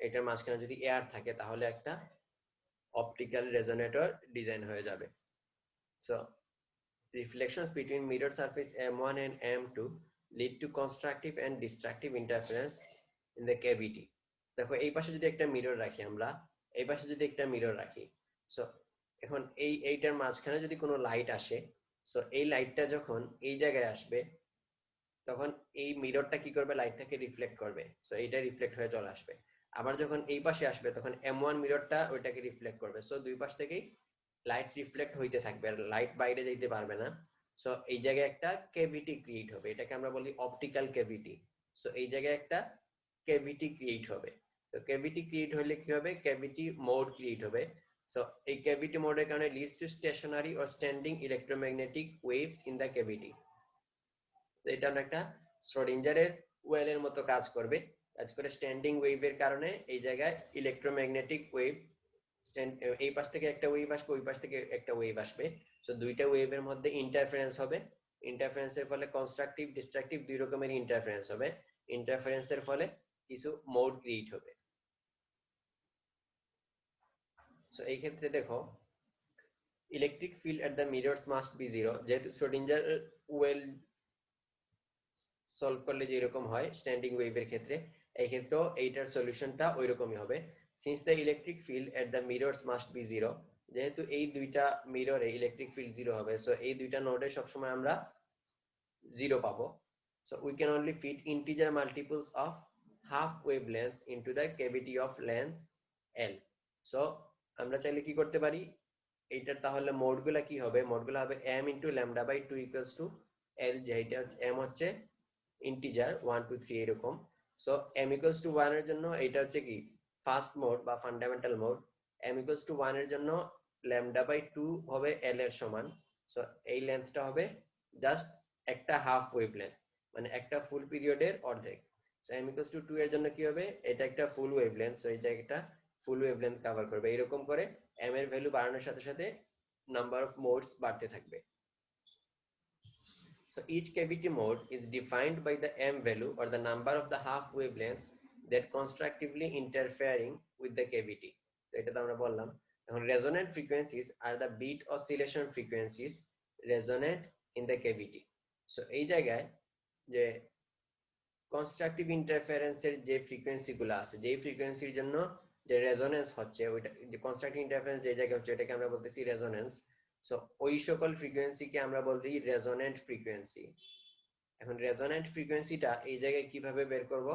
এটার মাঝখানে যদি এয়ার থাকে তাহলে একটা অপটিক্যাল রেজোনেটর ডিজাইন হয়ে যাবে। So reflections between mirror surface M1 and M2 lead to constructive and destructive interference in the cavity. দেখো এই পাশে যদি একটা মিরর রাখি আমরা, এই পাশে যদি একটা মিরর রাখি, সো এখন এইটার মাঝখানে যদি কোনো লাইট আসে, সো এই লাইটটা যখন এই জায়গায় আসবে তখন এই মিররটা কি করবে, লাইটটাকে রিফ্লেক্ট করবে। সো এইটা রিফ্লেক্ট হয়ে চলে আসবে। আবার যখন এই পাশে আসবে তখন M1 মিররটা ওইটাকে রিফ্লেক্ট করবে। সো দুই পাশ থেকেই লাইট রিফ্লেক্ট হইতে থাকবে, আর লাইট বাইরে যাইতে পারবে না। সো এই জায়গায় একটা ক্যাভিটি ক্রিয়েট হবে, এটাকে আমরা বলি অপটিক্যাল ক্যাভিটি। সো এই জায়গায় একটা ক্যাভিটি ক্রিয়েট হবে। তো ক্যাভিটি ক্রিয়েট হলে কি হবে, ক্যাভিটি মোড ক্রিয়েট হবে। সো এই ক্যাভিটি মোডের কারণে leads to stationary or standing electromagnetic waves in the cavity. তো এটা একটা শ্রোডিঞ্জারের ওয়েলের মতো কাজ করবে, কাজ করে স্ট্যান্ডিং ওয়েভের কারণে এই জায়গায় ইলেকট্রোম্যাগনেটিক ওয়েভ, এই পাশ থেকে একটা ওয়েভ আসবে, ওই পাশ থেকে একটা ওয়েভ আসবে। সো দুইটা ওয়েভের মধ্যে ইন্টারফারেন্স হবে। ইন্টারফারেন্সের ফলে কনস্ট্রাকটিভ ডিস্ট্রাকটিভ দুই রকমের ইন্টারফারেন্স হবে। ইন্টারফারেন্সের ফলে কিছু মোড ক্রিয়েট হবে। সো এই ক্ষেত্রে দেখো, electric field at the mirrors must be zero. যেহেতু শ্রোডিঞ্জার ওয়েল সলভ করলে যেরকম হয় স্ট্যান্ডিং ওয়েভের ক্ষেত্রে, এই ক্ষেত্রেও এইটার সলিউশনটা ওইরকমই হবে। Since the electric field at the mirrors must be zero, যেহেতু এই দুইটা মিররে ইলেকট্রিক ফিল্ড জিরো হবে, সো এই দুইটা নোডে সবসময় আমরা জিরো পাবো। So we can only fit integer multiples of half wavelengths into the cavity of length L. So আমরা চাইলে কি করতে পারি, এইটার তাহলে মোডগুলা কি হবে, মোডগুলা হবে m into lambda by 2 equals to l, যেটা m হচ্ছে ইন্টিজার 1 2 3 এরকম। সো m ইকুয়ালস টু 1 এর জন্য এটা হচ্ছে কি ফার্স্ট মোড বা fundamental mode. m equals to 1 এর জন্য ল্যামডা বাই 2 হবে l এর সমান। সো এই লেন্থটা হবে জাস্ট একটা হাফ ওয়েভলেন্থ, মানে একটা ফুল পিরিয়ডের অর্ধেক। সো m ইকুয়ালস টু 2 এর জন্য কি হবে, এটা একটা ফুল ওয়েভলেন্থ, সো এটা একটা ফুল ওয়েভলেন্থ কভার করবে। এরকম করে m এর ভ্যালু বাড়ানোর সাথে সাথে নাম্বার অফ মোডস বাড়তে থাকবে। So each cavity mode is defined by the m value or the number of the half wavelengths that constructively interfering with the cavity. তো এটা তো আমরা বললাম। এখন resonant frequencies are the beat oscillation frequencies resonant in the cavity. So এই জায়গায় যে constructive ইন্টারফারেন্সের যে ফ্রিকোয়েন্সি গুলো আছে, যেই ফ্রিকোয়েন্সির জন্য যে রেজোনেন্স হচ্ছে, ওইটা যে কনস্ট্রাকটিভ ইন্টারফারেন্স যে জায়গায় হচ্ছে এটাকে আমরা বলতেছি রেজোনেন্স। সো ওই সকল ফ্রিকোয়েন্সিকে আমরা বলতে রেজোনেন্ট ফ্রিকোয়েন্সি। এখন রেজোনেন্ট ফ্রিকোয়েন্সিটা এই জায়গায় কিভাবে বের করব,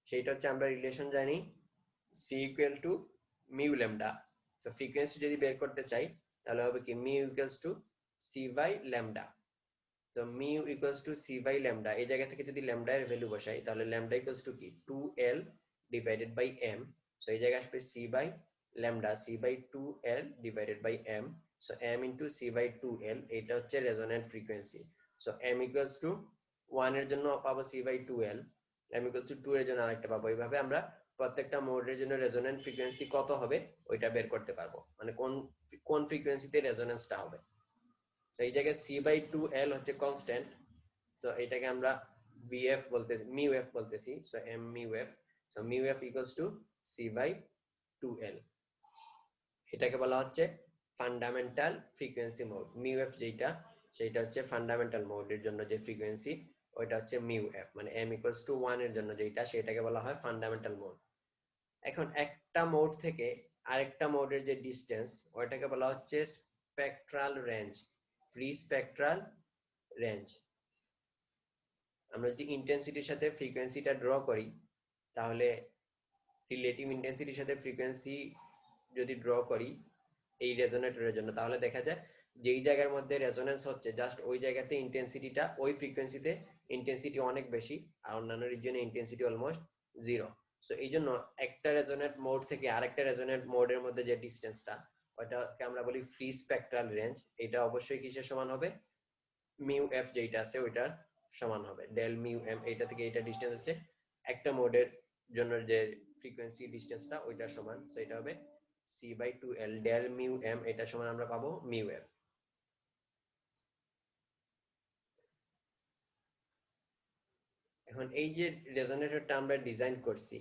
সেটা হচ্ছে আমরা রিলেশন জানি C equal to mu lambda. তো ফ্রিকোয়েন্সি যদি বের করতে চাই তাহলে হবে কি mu equals to C by lambda. তো mu equals to C by lambda, এই জায়গা থেকে যদি ল্যামডা এর ভ্যালু বসাই তাহলে ল্যামডা ইকুয়ালস টু কি 2l divided by m। So এই জায়গায় আসবে c by lambda, c by 2l divided by m। So m into c by 2l, এটা হচ্ছে resonant frequency. So m equals to 1 এর জন্য পাবো c by 2l, m equals to 2 এর জন্য আরেকটা পাবো। এইভাবে আমরা প্রত্যেকটা মোডের জন্য রেজোন্যান্ট ফ্রিকোয়েন্সি কত হবে ওইটা বের করতে পারবো, মানে কোন কোন ফ্রিকোয়েন্সিতে রেজোন্যান্সটা হবে। তো এই জায়গায় সি বাই 2l হচ্ছে কনস্ট্যান্ট, সো এটাকে আমরা vf বলতেছি, মিউ এফ বলতেছি। So m mu f, so mu f equals to C by 2l। এটাকে বলা হচ্ছে fundamental frequency mode. Mu f যেটা, সেটা হচ্ছে ফান্ডামেন্টাল মোডের জন্য যে ফ্রিকোয়েন্সি, ওইটা হচ্ছে মিউ এফ, মানে m ইকুয়ালস টু 1 এর জন্য যেটা, সেটাকে বলা হয় ফান্ডামেন্টাল মোড। এখন একটা মোড থেকে আরেকটা মোডের যে ডিসটেন্স, ওইটাকে বলা হচ্ছে spectral range, free spectral range. আমরা যদি ইন্টেন্সিটির সাথে ফ্রিকোয়েন্সিটা ড্র করি, তাহলে রিলেটিভ ইন্টেন্সিটির সাথে ফ্রিকোয়েন্সি যদি ড্র করি এই রেজোনেটরের জন্য, তাহলে দেখা যায় যেই জায়গার মধ্যে রেজোনেন্স হচ্ছে জাস্ট ওই জায়গাতে ইন্টেন্সিটিটা, ওই ফ্রিকোয়েন্সিতে ইন্টেন্সিটি অনেক বেশি, আর অন্যান্য রিজিয়নে ইন্টেন্সিটি অলমোস্ট জিরো। সো এই জন্য একটা রেজোনেট মোড থেকে আরেকটা রেজোনেট মোডের মধ্যে যে ডিসটেন্সটা, ওটাকে আমরা বলি ফ্রি স্পেকট্রাল রেঞ্জ। এটা অবশ্যই কিসের সমান হবে, মিউ এফ যেটা আছে ওইটার সমান হবে। ডেল মিউ এম, এইটা থেকে এইটা ডিসটেন্স হচ্ছে একটা মোডের জন্য যে ফ্রিকোয়েন্সি ডিসটেন্সটা, ওইটার সমান। সো এটা হবে c by 2l del mu M, এটা সমান আমরা পাবো মিউ এফ। এখন এই যে রেজোনেটরটা আমরা ডিজাইন করছি,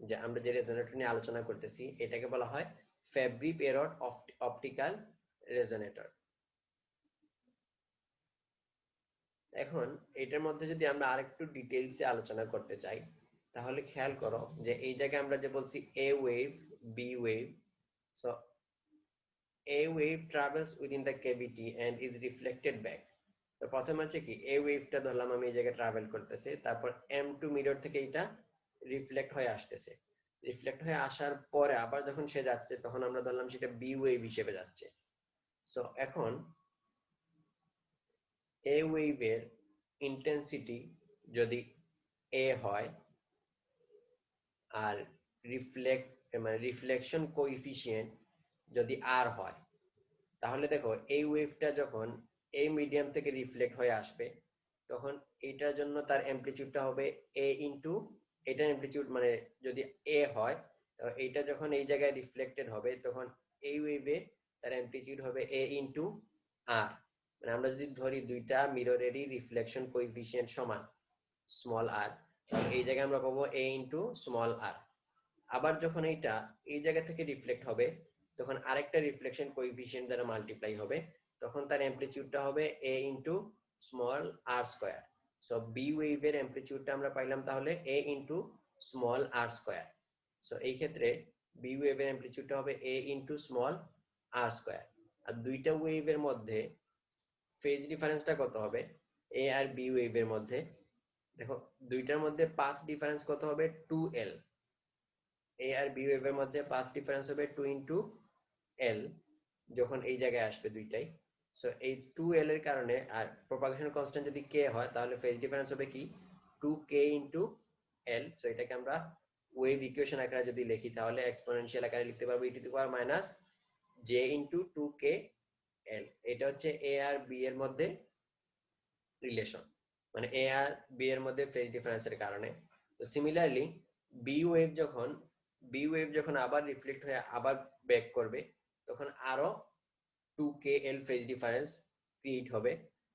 যে আমরা যে রেজোনেটর নিয়ে আলোচনা করতেছি, এটাকে বলা হয় ফ্যাব্রি-পেরট অপটিক্যাল রেজোনেটর। এখন এটার মধ্যে যদি আমরা আরেকটু ডিটেইলসে আলোচনা করতে চাই, তাহলে খেয়াল করো যে এই জায়গায় আমরা যে বলছি A wave, B wave. So A wave travels within the cavity and is reflected back. তো প্রথমে হচ্ছে কি, এ ওয়েভটা ধরলাম আমি এই জায়গায় ট্রাভেল করতেছে, তারপর এম টু মিরর থেকে এটা রিফ্লেক্ট হয়ে আসতেছে, রিফ্লেক্ট হয়ে আসার পরে আবার যখন সে যাচ্ছে, তখন আমরা ধরলাম সেটা বি ওয়েভ হিসেবে যাচ্ছে। সো এখন এ ওয়েভের ইন্টেন্সিটি যদি এ হয়, আর রিফ্লেকশন কোএফিসিয়েন্ট যদি আর হয়, তাহলে দেখো এই ওয়েভটা যখন এই মিডিয়াম থেকে রিফ্লেক্ট হয়ে আসবে, তখন এটার জন্য তার অ্যামপ্লিটিউডটা হবে এ ইনটু, এটার অ্যামপ্লিটিউড মানে যদি এ হয়, তো এইটা যখন এই জায়গায় রিফ্লেক্টেড হবে, তখন এই ওয়েভে তার অ্যামপ্লিটিউড হবে এ ইনটু আর। মানে আমরা যদি ধরি দুইটা মিররেরই রিফ্লেকশন কোএফিসিয়েন্ট সমান স্মল আর, তাহলে এই জায়গায় আমরা পাবো এ ইনটু স্মল আর। আবার যখন এইটা এই জায়গা থেকে রিফ্লেক্ট হবে, তখন আরেকটা রিফ্লেকশন কোএফিসিয়েন্ট দ্বারা মাল্টিপ্লাই হবে, তখন তার অ্যামপ্লিটিউডটা হবে এ ইনটু স্মল আর স্কয়ার। সো বি ওয়েভের অ্যামপ্লিটিউডটা আমরা পাইলাম তাহলে এ ইনটু স্মল আর স্কয়ার। সো এই ক্ষেত্রে বি ওয়েভের অ্যামপ্লিটিউডটা হবে এ ইনটু স্মল আর স্কয়ার। আর দুইটা ওয়েভের মধ্যে ফেজ ডিফারেন্সটা কত হবে, এ আর বি ওয়েভের মধ্যে, দেখো দুইটার মধ্যে পাথ ডিফারেন্স কত হবে 2l। এ আর বি ওয়েভের মধ্যে পাথ ডিফারেন্স হবে 2 ইনটু l যখন এই জায়গায় আসবে দুইটাই। সো এই 2l এর কারণে, আর প্রপাগেশন কনস্ট্যান্ট যদি k হয়, তাহলে ফেজ ডিফারেন্স হবে কি 2k ইনটু l। সো এটাকে আমরা ওয়েভ ইকুয়েশন আকারে যদি লিখি, তাহলে এক্সপোনেনশিয়াল আকারে লিখতে পারবো e to the power minus j into 2k l। এটা হচ্ছে a আর b এর মধ্যে রিলেশন, মানে a আর b এর মধ্যে ফেজ ডিফারেন্সের কারণে। তো সিমিলারলি বি ওয়েভ যখন আবার রিফ্লেক্ট হয়ে আবার ব্যাক করবে, তখন আরো 2kl ফেজ ডিফারেন্স ক্রিয়েট হবে,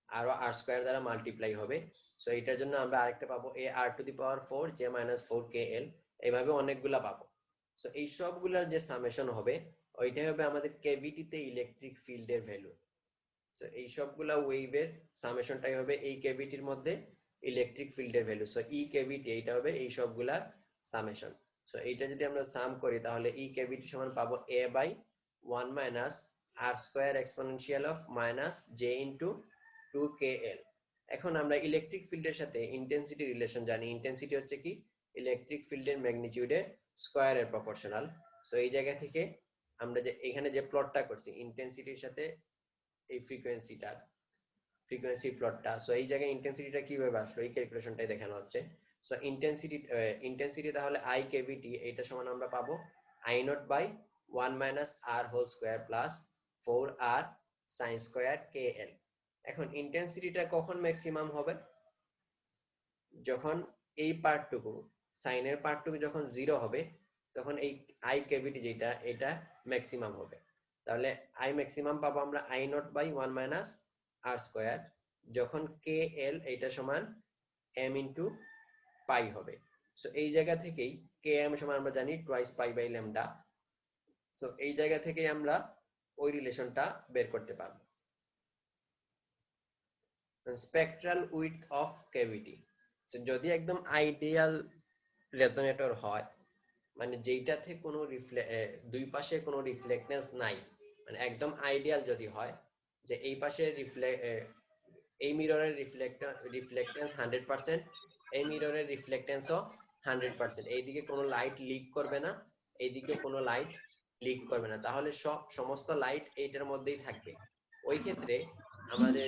আরো r স্কয়ার দ্বারা মাল্টিপ্লাই হবে। সো এটার জন্য আমরা আরেকটা পাবো a r to the power 4 j minus 4kl। এইভাবে অনেকগুলা পাবো। সো এই সবগুলোর যে সামেশন হবে, ওইটাই হবে আমাদের ক্যাভিটিতে ইলেকট্রিক ফিল্ডের ভ্যালু। সো এই সবগুলা ওয়েভের সামেশনটাই হবে এই ক্যাভিটির মধ্যে ইলেকট্রিক ফিল্ডের ভ্যালু। সো ই ক্যাভিটি এইটা হবে এই সবগুলা সামেশন। সো এইটা যদি আমরা সাম করি, তাহলে ই ক্যাভিটি সমান পাবো a by 1 minus r square exponential of minus j into 2kl। এখন আমরা ইলেকট্রিক ফিল্ডের সাথে ইন্টেন্সিটি রিলেশন জানি। ইন্টেন্সিটি হচ্ছে কি ইলেকট্রিক ফিল্ডের ম্যাগনিটিউডের স্কয়ারের প্রপোর্শনাল। সো এই জায়গা থেকে আমরা যে এখানে যে প্লটটা করছি ইন্টেন্সিটির সাথে এই ফ্রিকোয়েন্সি প্লটটা। সো এই জায়গায় ইন্টেন্সিটিটা কিভাবে আসলো এই ক্যালকুলেশনটাই দেখানো হচ্ছে। সো ইন্টেন্সিটি তাহলে আই কেভিটি এটা সমান আমরা পাবো I naught by 1 minus R whole square plus 4r sine square K L. এখন ইন্টেন্সিটিটা কখন ম্যাক্সিমাম হবে? যখন এই পার্টটুকু সাইনের পার্টটুকু যখন 0 হবে তখন এই আই কেভিটি যেটা এটা ম্যাক্সিমাম হবে। তাহলে আই ম্যাক্সিমাম পাবো আমরা I naught by 1 minus r square যখন কে এল এটা সমান এম ইন্টু পাই হবে। সো এই জায়গা থেকেই কে এম সমান আমরা জানি twice pi by lambda. So এই জায়গা থেকেই আমরা ওই রিলেশনটা বের করতে পারবো। স্পেকট্রাল উইডথ অফ ক্যাভিটি, যদি একদম আইডিয়াল রেজোনেটর হয় মানে যেইটাতে কোনো দুই পাশে কোনো রিফ্লেক্টেন্স নাই, মানে একদম আইডিয়াল যদি হয় যে এই পাশে এই মিররের রিফ্লেক্টেন্স 100%, এই মিররের রিফ্লেক্টেন্সও 100%, এইদিকে কোনো লাইট লিক করবে না, এইদিকে কোনো লাইট লিক করবে না, তাহলে সমস্ত লাইট এইটার মধ্যেই থাকবে। ওই ক্ষেত্রে আমাদের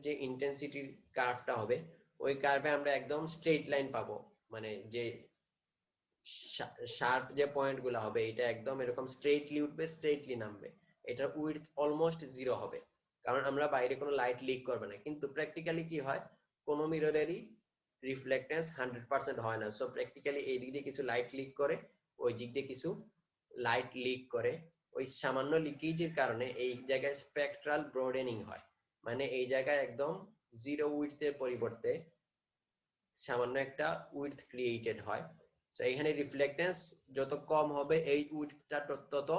যে ইন্টেন্সিটির কার্ভটা হবে ওই কার্ভে আমরা একদম স্ট্রেট লাইন পাবো, মানে যে শার্প যে পয়েন্ট গুলো হবে এটা একদম এরকম স্ট্রেটলি উঠবে, স্ট্রেটলি নামবে, এটার উইডথ অলমোস্ট 0 হবে, কারণ আমরা বাইরে কোনো লাইট লিক করবে না। কিন্তু প্র্যাকটিক্যালি কি হয়, কোনো মিররেরই রিফ্লেক্টেন্স 100% হয় না। সো প্র্যাকটিক্যালি এই দিক দিয়ে কিছু লাইট লিক করে, ওই দিক দিয়ে কিছু লাইট লিক করে, ওই সামান্য লিকেজের কারণে এই জায়গায় স্পেকট্রাল ব্রডেনিং হয়, মানে এই জায়গায় একদম 0 উইডথের পরিবর্তে সামান্য একটা উইডথ ক্রিয়েটেড হয়। সো এখানে রিফ্লেক্টেন্স যত কম হবে এই উইডথটা তত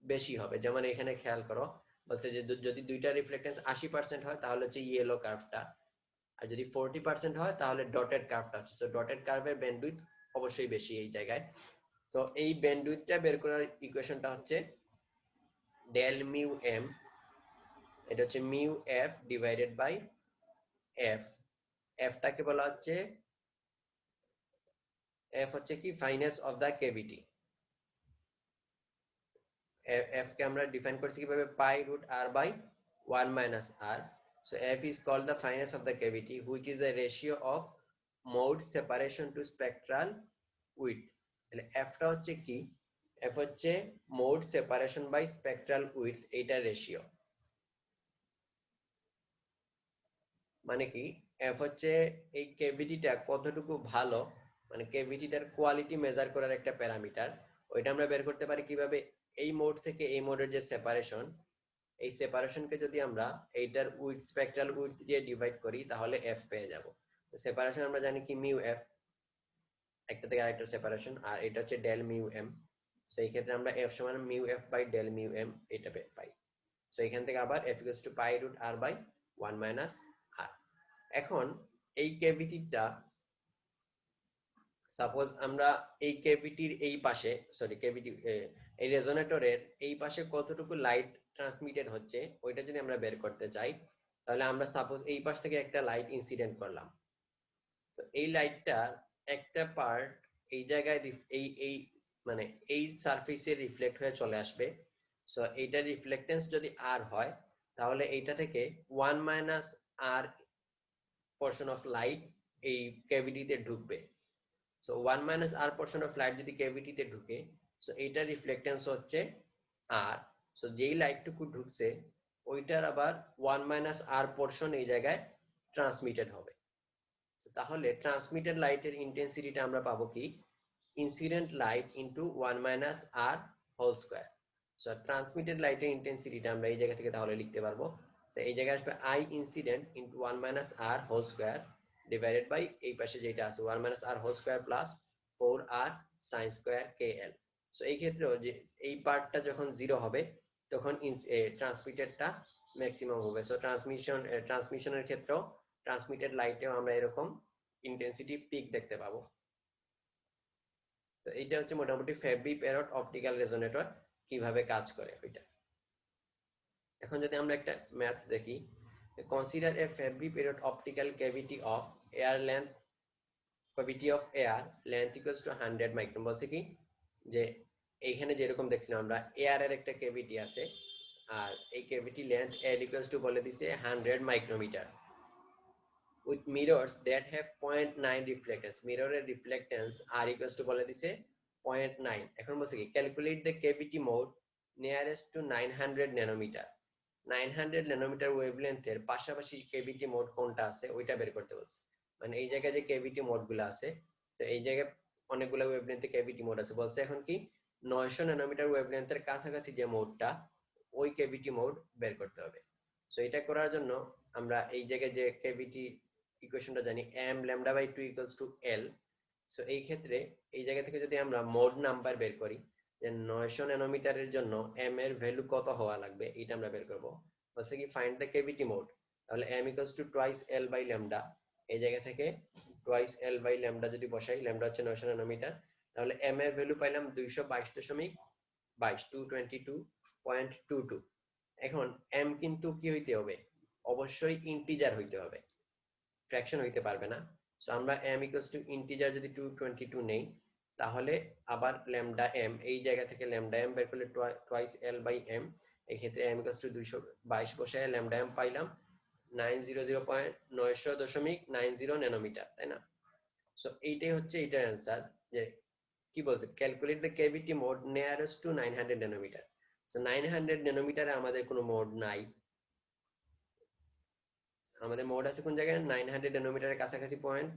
বেশি হবে। যেমন এখানে খেয়াল করো বলছে যে যদি দুইটা রিফ্লেক্টেন্স 80% হয় তাহলে হচ্ছে ইয়েলো কার্ভটা, আর যদি 40% হয় তাহলে ডটেড কার্ভটা হচ্ছে। সো ডটেড কার্ভের ব্যান্ডউইথ অবশ্যই বেশি এই জায়গায়। তো এই ব্যান্ডউইথটা বের করার ইকুয়েশনটা হচ্ছে ডেল মিউ এম, এটা হচ্ছে mu F divided by F. এফটাকে বলা হচ্ছে এফ হচ্ছে কি finesse of the cavity. F কে আমরা ডিফাইন করছি কিভাবে, pi root R by 1 minus R. So F is called the finesse of the cavity which is the ratio of mode separation to spectral width. তাহলে এফটা হচ্ছে কি, F হচ্ছে mode separation by spectral width, এইটার ratio. মানে কি, F হচ্ছে এই ক্যাভিটিটা কতটুকু ভালো, মানে ক্যাভিটিটার কোয়ালিটি মেজার করার একটা প্যারামিটার। ওইটা আমরা বের করতে পারি কিভাবে, এই মোড থেকে এই মোডের যে সেপারেশন, এই সেপারেশনকে যদি আমরা এইটার উইডথ স্পেকট্রাল উইডথ দিয়ে ডিভাইড করি তাহলে এফ পেয়ে যাব। সেপারেশন আমরা জানি কি মিউ এফ, একটা থেকে আরেকটা সেপারেশন, আর এটা হচ্ছে ডেল মিউ এম। সো এই ক্ষেত্রে আমরা এফ সমান mu F by del mu M এটা পাই। সো এখান থেকে আবার F equals to pi root R by 1 minus R. এখন এই ক্যাভিটিটা সাপোজ আমরা এই ক্যাভিটির এই পাশে, সরি ক্যাভিটি এই রেজোনেটরের এই পাশে কতটুকু লাইট ট্রান্সমিটেড হচ্ছে ওইটা যদি আমরা বের করতে চাই, তাহলে আমরা সাপোজ এই পাশ থেকে একটা লাইট ইনসিডেন্ট করলাম, তো এই লাইটটার একটা পার্ট এই জায়গায় এই এই মানে এই সারফেসে রিফ্লেক্ট হয়ে চলে আসবে। সো এইটা রিফ্লেক্টেন্স যদি আর হয় তাহলে এইটা থেকে 1 minus r portion of light এই ক্যাভিটিতে ঢুকবে। So 1 minus r portion of light যদি ক্যাভিটিতে ঢুকে, সো এইটা রিফ্লেক্টেন্স হচ্ছে আর। সো যেই লাইটটুকু ঢুকছে ওইটার আবার 1 মাইনাস আর পোর্শন এই জায়গায় ট্রান্সমিটেড হবে। তাহলে ট্রান্সমিটেড লাইটের ইন্টেন্সিটিটা আমরা পাবো কি, incident light into 1 minus R whole square. So transmitted লাইটের ইন্টেন্সিটিটা আমরা এই জায়গা থেকে তাহলে লিখতে পারবো, সো এই জায়গায় আসবে I incident into 1 minus R whole square divided by এই পাশে যেটা আছে 1 minus R whole square plus 4r sin square kl। So এই ক্ষেত্রেও যে এই পার্টটা যখন 0 হবে তখন ট্রান্সমিটেডটা ম্যাক্সিমাম হবে। সো ট্রান্সমিশনের ক্ষেত্রেও ট্রান্সমিটেড লাইটেও আমরা এরকম ইন্টেন্সিটি পিক দেখতে পাবো। তো এইটা হচ্ছে মোটামুটি ফ্যাবি প্যারট অপটিক্যাল রেজোনেটর কিভাবে কাজ করে ওইটা। এখন যদি আমরা একটা ম্যাথ দেখি, consider a Fabry Perot optical cavity of air length, cavity of air length equals to 100 micron. বলছে কি যে এইখানে যেরকম দেখছিলাম আমরা এয়ারের একটা ক্যাভিটি আছে, আর এই cavity length L equals to বলে দিছে 100 micrometre with mirrors that have 0.9 reflectance, mirror reflectance R equals to বলে দিছে 0.9। এখন বলছে কি calculate the cavity mode nearest to 900 nanometre, 900 nanometre wavelength এর পাশাপাশি কেভিটি মোড কোনটা আছে ওইটা বের করতে বলছে। মানে এই জায়গায় যে কেভিটি মোড গুলো আছে, তো এই জায়গায় অনেকগুলো ওয়েভলেন্থে কেভিটি মোড আছে, বলছে এখন কি 900 ন্যানোমিটার ওয়েভলেন্থের কাছাকাছি যে মোডটা, ওই কেভিটি মোড বের করতে হবে। সো এটা করার জন্য আমরা এই জায়গায় যে কেভিটি ইকুয়েশনটা জানি m lambda by 2 equals to l। So এই ক্ষেত্রে এই জায়গা থেকে যদি আমরা মোড নাম্বার বের করি যে 900 ন্যানোমিটারের জন্য m এর ভ্যালু কত হওয়া লাগবে, এটা আমরা বের করব। বলছে কি ফাইন্ড দ্য কেভিটি মোড, তাহলে m equals to twice l by lambda, এই জায়গা থেকে twice l by lambda যদি বসাই, lambda হচ্ছে 900 ন্যানোমিটার, তাহলে m এর ভ্যালু পাইলাম 222.22.22। এখন m কিন্তু কি হইতে হবে, অবশ্যই ইন্টিজার হইতে হবে, ফ্র্যাকশন হইতে পারবে না। সো আমরা m equals to ইন্টিজার যদি 222 নেই, তাহলে আবার ল্যামডা m, এই জায়গা থেকে ল্যামডা m বের করলে টুয়াইস l বাই m, এই ক্ষেত্রে m equals to 222 বসায় ল্যামডা m পাইলাম 900.90 ন্যানোমিটার, তাই না? সো এইটাই হচ্ছে এটার অ্যান্সার, যে কি বলছে calculate the cavity mode nearest to 900 nanometre. So 900 ন্যানোমিটারে আমাদের কোনো মোড নাই, আমাদের মোড আছে কোন জায়গায় 900 ন্যানোমিটারের কাছাকাছি পয়েন্ট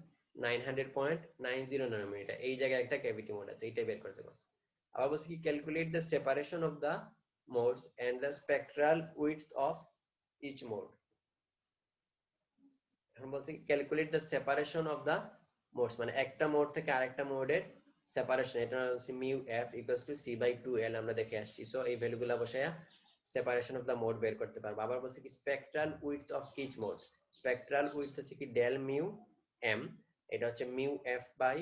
900.90 ন্যানোমিটার, এই জায়গায় একটা ক্যাভিটি মোড আছে, এইটাই বের করতে বলছে। আবার বলছে কি calculate the separation of the modes and the spectral width of each mode. এখন বলছে কি calculate the separation of the modes, মানে একটা মোড থেকে আরেকটা মোডের সেপারেশন, এটা হচ্ছে mu f equals to C by 2l, আমরা দেখে আসছি। সো এই ভ্যালুগুলো বসায়া সেপারেশন অফ দ্য মোড বের করতে পারবো। আবার বলছে কি spectral width of each mode, spectral width হচ্ছে কি ডেল মিউ এম, এটা হচ্ছে mu F by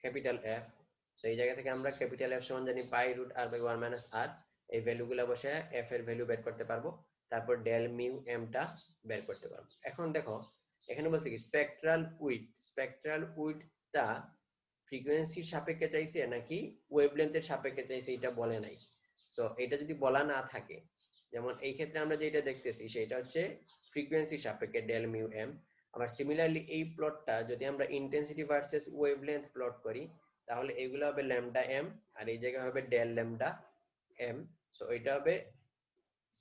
capital f. So এই জায়গা থেকে আমরা ক্যাপিটাল এফ সমান জানি pi root R by 1 minus r, এই ভ্যালুগুলো বসায়া এফ এর ভ্যালু বের করতে পারবো, তারপর ডেল মিউ এম টা বের করতে পারবো। এখন দেখো এখানে বলছে কি স্পেকট্রাল উইডথটা ফ্রিকোয়েন্সির সাপেক্ষে চাইছে নাকি ওয়েভলেন্থের সাপেক্ষে চাইছে, এটা বলে নাই। সো এটা যদি বলা না থাকে, যেমন এই ক্ষেত্রে আমরা যেটা দেখতেছি সেটা হচ্ছে ফ্রিকোয়েন্সির সাপেক্ষে ডেল মিউ এম। আবার সিমিলারলি এই প্লটটা যদি আমরা ইন্টেন্সিটি ভার্সেস ওয়েভলেন্থ প্লট করি, তাহলে এগুলো হবে ল্যামডা এম, আর এই জায়গায় হবে ডেল ল্যামডা এম। সো এটা হবে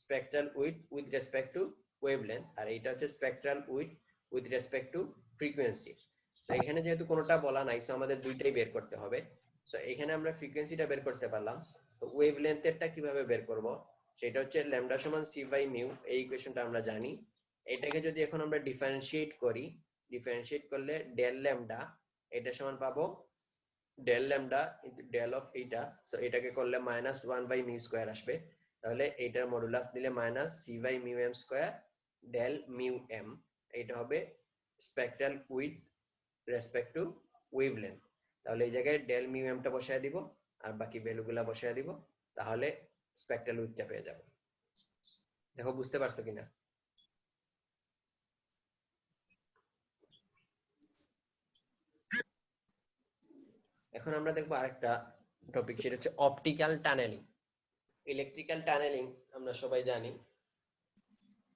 spectral with respect to wavelength, আর এটা হচ্ছে spectral with respect to frequency. তো এখানে যেহেতু কোনোটা বলা নাই, সো আমাদের দুইটাই বের করতে হবে। সো এখানে আমরা ফ্রিকোয়েন্সিটা বের করতে পারলাম, তো ওয়েভলেন্থেরটা কিভাবে বের করব, সেটা হচ্ছে ল্যামডা সমান সি বাই মিউ, এই ইকুয়েশনটা আমরা জানি। এটাকে যদি এখন আমরা ডিফারেন্সিয়েট করি, ডিফারেন্সিয়েট করলে ডেল ল্যামডা এটা সমান পাবো del lambda into del of এইটা, সো এটাকে করলে মাইনাস 1 বাই মিউ স্কয়ার আসবে, তাহলে এইটার মডুলাস দিলে minus c by mu m square del mu M, এটা হবে spectral with respect to wavelength. তাহলে এই জায়গায় ডেল মিউ এমটা বসায় দিব আর বাকি ভ্যালুগুলা বসায় দিব, তাহলে স্পেকট্রাল উইথটা পেয়ে যাব। দেখো বুঝতে পারছো কিনা? এখন আমরা দেখবো আরেকটা টপিক, সেটা হচ্ছে অপটিক্যাল টানেলিং। ইলেকট্রিক্যাল টানেলিং আমরা সবাই জানি,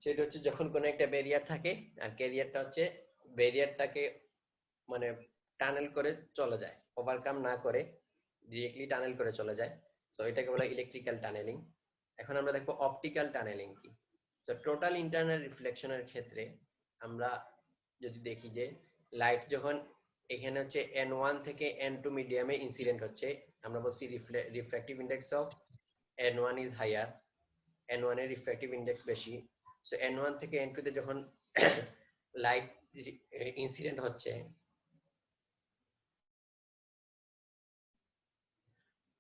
সেটা হচ্ছে যখন কোনো একটা ব্যারিয়ার থাকে আর ক্যারিয়ারটা হচ্ছে ব্যারিয়ারটাকে মানে টানেল করে চলে যায়, ওভারকাম না করে ডিরেক্টলি টানেল করে চলে যায়। সো এটাকে বলা ইলেকট্রিক্যাল টানেলিং। এখন আমরা দেখবো অপটিক্যাল টানেলিং কি। তো টোটাল ইন্টারনাল রিফ্লেকশনের ক্ষেত্রে আমরা যদি দেখি যে লাইট যখন এখানে হচ্ছে n1 থেকে n2 মিডিয়ামে ইনসিডেন্ট হচ্ছে, আমরা বলছি refractive index of n1 is higher, n1 এর রিফ্র্যাক্টিভ ইন্ডেক্স বেশি। সো n1 থেকে n2 তে যখন লাইট ইনসিডেন্ট হচ্ছে,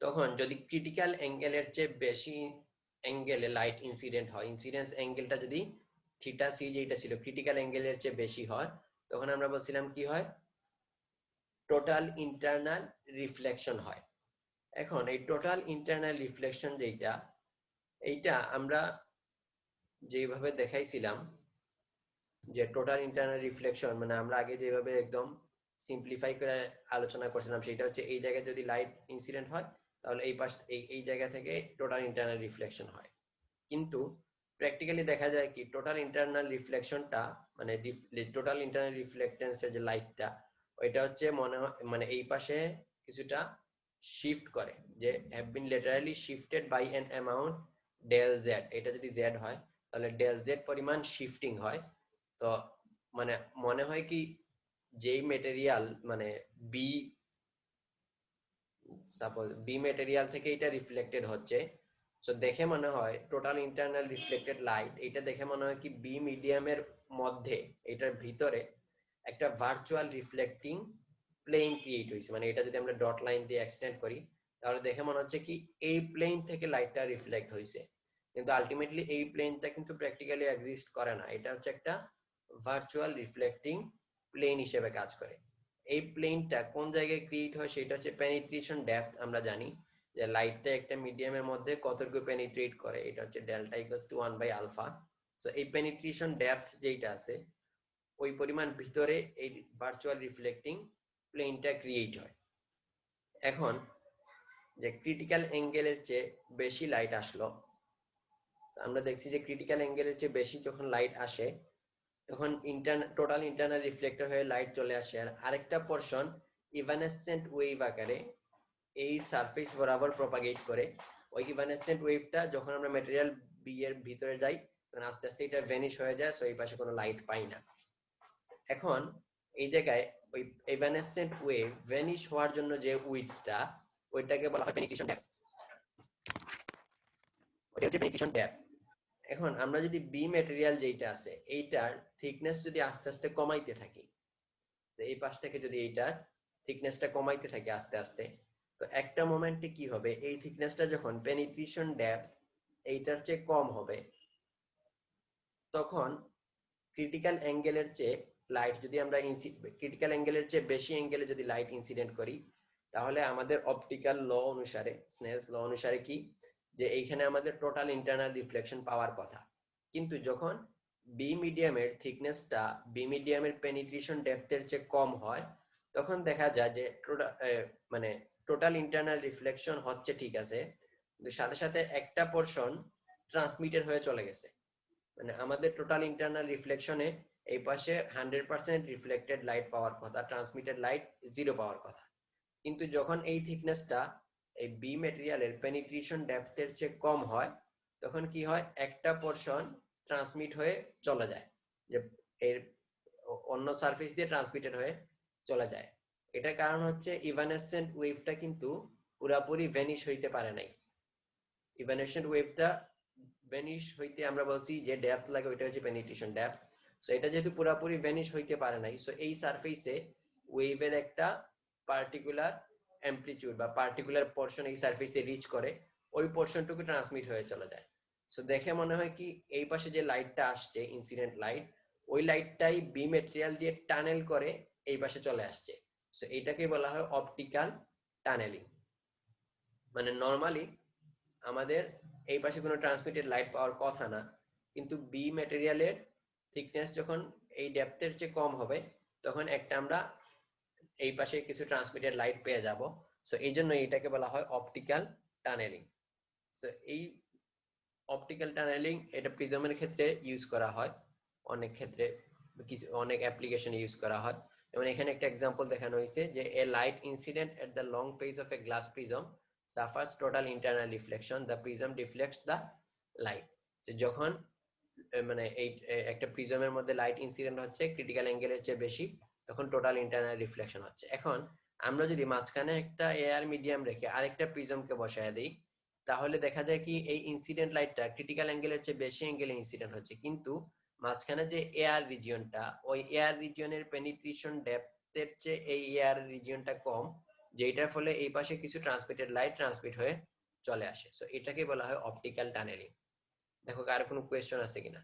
তখন যদি ক্রিটিক্যাল অ্যাঙ্গেলের চেয়ে বেশি অ্যাঙ্গেলে লাইট ইনসিডেন্ট হয়, ইনসিডেন্স অ্যাঙ্গেলটা যদি থিটা সি যেটা ছিল ক্রিটিক্যাল অ্যাঙ্গেলের চেয়ে বেশি হয়, তখন আমরা বলছিলাম কি হয়, টোটাল ইন্টারনাল রিফ্লেকশন হয়। এখন এই টোটাল ইন্টারনাল রিফ্লেকশন যেটা, এইটা আমরা যেভাবে দেখাইছিলাম যে টোটাল ইন্টারনাল রিফ্লেকশন, মানে আমরা আগে যেভাবে একদম সিম্পলিফাই করে আলোচনা করছিলাম, সেটা হচ্ছে এই জায়গায় যদি লাইট ইনসিডেন্ট হয় তাহলে এই পাশ এই জায়গা থেকে টোটাল ইন্টারনাল রিফ্লেকশন হয়। কিন্তু প্র্যাকটিক্যালি দেখা যায় কি টোটাল ইন্টারনাল রিফ্লেকশনটা মানে টোটাল ইন্টারনাল রিফ্লেক্টেন্সের যে লাইটটা ওইটা হচ্ছে মনে হয় মানে এই পাশে কিছুটা শিফট করে, যে have been laterally shifted by an amount del z. এটা যদি জেড হয় তাহলে ডেল জেড পরিমাণ শিফটিং হয়। তো মানে মনে হয় কি যেই মেটেরিয়াল মানে বি, সাপোজ বি মেটেরিয়াল থেকে এটা রিফ্লেক্টেড হচ্ছে, সো দেখে মনে হয় টোটাল ইন্টারনাল রিফ্লেক্টেড লাইট এটা দেখে মনে হয় কি বি মিডিয়ামের মধ্যে এটার ভিতরে একটা ভার্চুয়াল রিফ্লেক্টিং প্লেন ক্রিয়েট হয়েছে। মানে এটা যদি আমরা ডট লাইন দিয়ে এক্সটেন্ড করি তাহলে দেখে মনে হচ্ছে কি এই প্লেন থেকে লাইটটা রিফ্লেক্ট হয়েছে, কিন্তু আলটিমেটলি এই প্লেনটা কিন্তু প্র্যাকটিক্যালি এক্সিস্ট করে না। এটা হচ্ছে একটা ভার্চুয়াল রিফ্লেক্টিং প্লেন হিসেবে কাজ করে। এই প্লেনটা কোন জায়গায় ক্রিয়েট হয় সেটা হচ্ছে পেনিট্রেশন ডেপথ। আমরা জানি যে লাইটটা একটা মিডিয়ামের মধ্যে কতটুকু পেনিট্রেট করে, এটা হচ্ছে delta equals to 1 by alpha. So এই পেনিট্রেশন ডেপথ যেটা আছে ওই পরিমাণ ভিতরে এই ভার্চুয়াল রিফ্লেক্টিং প্লেনটা ক্রিয়েট হয়। এখন যে ক্রিটিক্যাল অ্যাঙ্গেলের চেয়ে বেশি লাইট আসলো, আমরা দেখছি যে ক্রিটিক্যাল অ্যাঙ্গেলের চেয়ে বেশি যখন লাইট আসে তখন টোটাল ইন্টারনাল রিফ্লেক্টর হয়ে লাইট চলে আসে, আর আরেকটা পোরশন ইভানেসেন্ট ওয়েভ আকারে এই সারফেস বরাবর প্রপাগেট করে। ওই ইভানেসেন্ট ওয়েভটা যখন আমরা ম্যাটেরিয়াল বি এর ভিতরে যাই তখন আস্তে আস্তে এটা ভ্যানিশ হয়ে যায়, সো এই পাশে কোনো লাইট পাই না। এখন এই জায়গায় ওই ইভানেসেন্ট ওয়েভ ভ্যানিশ হওয়ার জন্য যে উইডথটা ওইটাকে বলা হয় পেনিট্রেশন ডেপথ। ওইটা হচ্ছে পেনিট্রেশন ডেপথ। এখন আমরা যদি বি ম্যাটেরিয়াল যেটা আছে এইটার থিকনেস যদি আস্তে আস্তে কমাইতে থাকি, তো এই পাশ থেকে যদি এইটার থিকনেসটা কমাইতে থাকি আস্তে আস্তে, তো একটা মোমেন্টে কি হবে এই থিকনেসটা যখন পেনিট্রেশন ডেপথ এইটার চেয়ে কম হবে তখন ক্রিটিক্যাল অ্যাঙ্গেলের চেয়ে লাইট যদি আমরা ক্রিটিক্যাল অ্যাঙ্গেলের চেয়ে বেশি অ্যাঙ্গেলে যদি লাইট ইনসিডেন্ট করি তাহলে আমাদের অপটিক্যাল ল অনুসারে স্নেলস ল অনুসারে কি যে এইখানে আমাদের টোটাল ইন্টারনাল রিফ্লেকশন পাওয়ার কথা। কিন্তু যখন বি মিডিয়ামের থিকনেসটা বি মিডিয়ামের পেনিট্রেশন ডেপথের চেয়ে কম হয় তখন দেখা যায় যে মানে টোটাল ইন্টারনাল রিফ্লেকশন হচ্ছে ঠিক আছে, কিন্তু সাথে সাথে একটা পোরশন ট্রান্সমিটেড হয়ে চলে গেছে। মানে আমাদের টোটাল ইন্টারনাল রিফ্লেকশনে এই পাশে 100% রিফ্লেক্টেড লাইট পাওয়ার কথা, ট্রান্সমিটেড লাইট 0 পাওয়ার কথা। কিন্তু যখন এই থিকনেসটা এই বি ম্যাটেরিয়ালের পেনিট্রেশন ডেপথের চেয়ে কম হয় তখন কি হয় একটা পোরশন ট্রান্সমিট হয়ে চলে যায়, যে এর অন্য সারফেস দিয়ে ট্রান্সমিটেড হয়ে চলে যায়। এটার কারণ হচ্ছে ইভানেসেন্ট ওয়েভটা কিন্তু পুরোপুরি ভ্যানিশ হইতে পারে নাই। ইভানেসেন্ট ওয়েভটা ভ্যানিশ হইতে আমরা বলছি যে ডেপথ লাগে ওইটা হচ্ছে পেনিট্রেশন ডেপথ। সো এটা যেহেতু পুরোপুরি ভ্যানিশ হইতে পারে নাই, সো এই সারফেসে ওয়েভের একটা পার্টিকুলার অ্যামপ্লিটিউড বা পার্টিকুলার পোরশন এই সারফেসে রিচ করে, ওই পোরশনটুকু ট্রান্সমিট হয়ে চলে যায়। সো দেখে মনে হয় কি এই পাশে যে লাইটটা আসছে ইনসিডেন্ট লাইট ওই লাইটটাই বি ম্যাটেরিয়াল দিয়ে টানেল করে এই পাশে চলে আসছে। সো এটাকে বলা হয় অপটিক্যাল টানেলিং। মানে নরমালি আমাদের এই পাশে কোনো ট্রান্সমিটেড লাইট পাওয়ার কথা না, কিন্তু বি ম্যাটেরিয়ালের থিকনেস যখন এই ডেপথের চেয়ে কম হবে তখন একটা আমরা এই পাশে কিছু ট্রান্সমিটেড লাইট পেয়ে যাব। সো এই জন্য এটাকে বলা হয় অপটিক্যাল টানেলিং। সো এই অপটিক্যাল টানেলিং এটা প্রিজমের ক্ষেত্রে ইউজ করা হয়, অনেক ক্ষেত্রে কিছু অনেক অ্যাপ্লিকেশনে ইউজ করা হয়। যেমন এখানে একটা এক্সাম্পল দেখানো হয়েছে যে a light incident at the long face of a glass prism suffers total internal reflection, the prism deflects the light। যখন মানে এই একটা প্রিজমের মধ্যে লাইট ইনসিডেন্ট হচ্ছে ক্রিটিক্যাল অ্যাঙ্গেলের চেয়ে বেশি তখন টোটাল ইন্টারনাল রিফ্লেকশন হচ্ছে। এখন আমরা যদি মাঝখানে একটা এয়ার মিডিয়াম রেখে আরেকটা প্রিজমকে বসায় দিই তাহলে দেখা যায় কি এই ইনসিডেন্ট লাইটটা ক্রিটিক্যাল অ্যাঙ্গেলের চেয়ে বেশি অ্যাঙ্গেলে ইনসিডেন্ট হচ্ছে, কিন্তু মাঝখানে যে এয়ার রিজিয়নটা ওই এয়ার রিজিয়নের পেনিট্রেশন ডেপথের চেয়ে এই এয়ার রিজিয়নটা কম, যেটার ফলে এই পাশে কিছু ট্রান্সমিটেড লাইট ট্রান্সমিট হয়ে চলে আসে। সো এটাকে বলা হয় অপটিক্যাল টানেলিং। দেখো কার কোনো কোয়েশ্চেন আছে কিনা।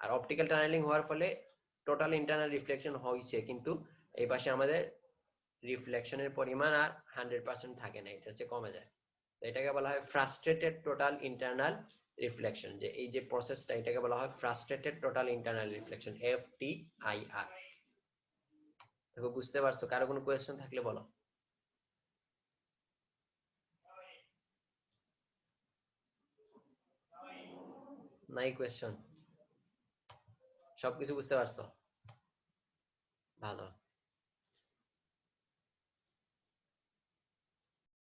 আর অপটিক্যাল টানেলিং হওয়ার ফলে টোটাল ইন্টারনাল রিফ্লেকশন হয়েছে কিন্তু এই পাশে আমাদের রিফ্লেকশনের পরিমাণ আর 100% থাকে না, এটা হচ্ছে কমে যায়। তো এটাকে বলা হয় ফ্রাস্ট্রেটেড টোটাল ইন্টারনাল রিফ্লেকশন। যে এই যে প্রসেসটা এটাকে বলা হয় frustrated total internal reflection, FTIR। দেখো বুঝতে পারছো, কারো কোনো কোয়েশ্চেন থাকলে বলো। নাই কোয়েশ্চন? সবকিছু বুঝতে পারছো? ভালো।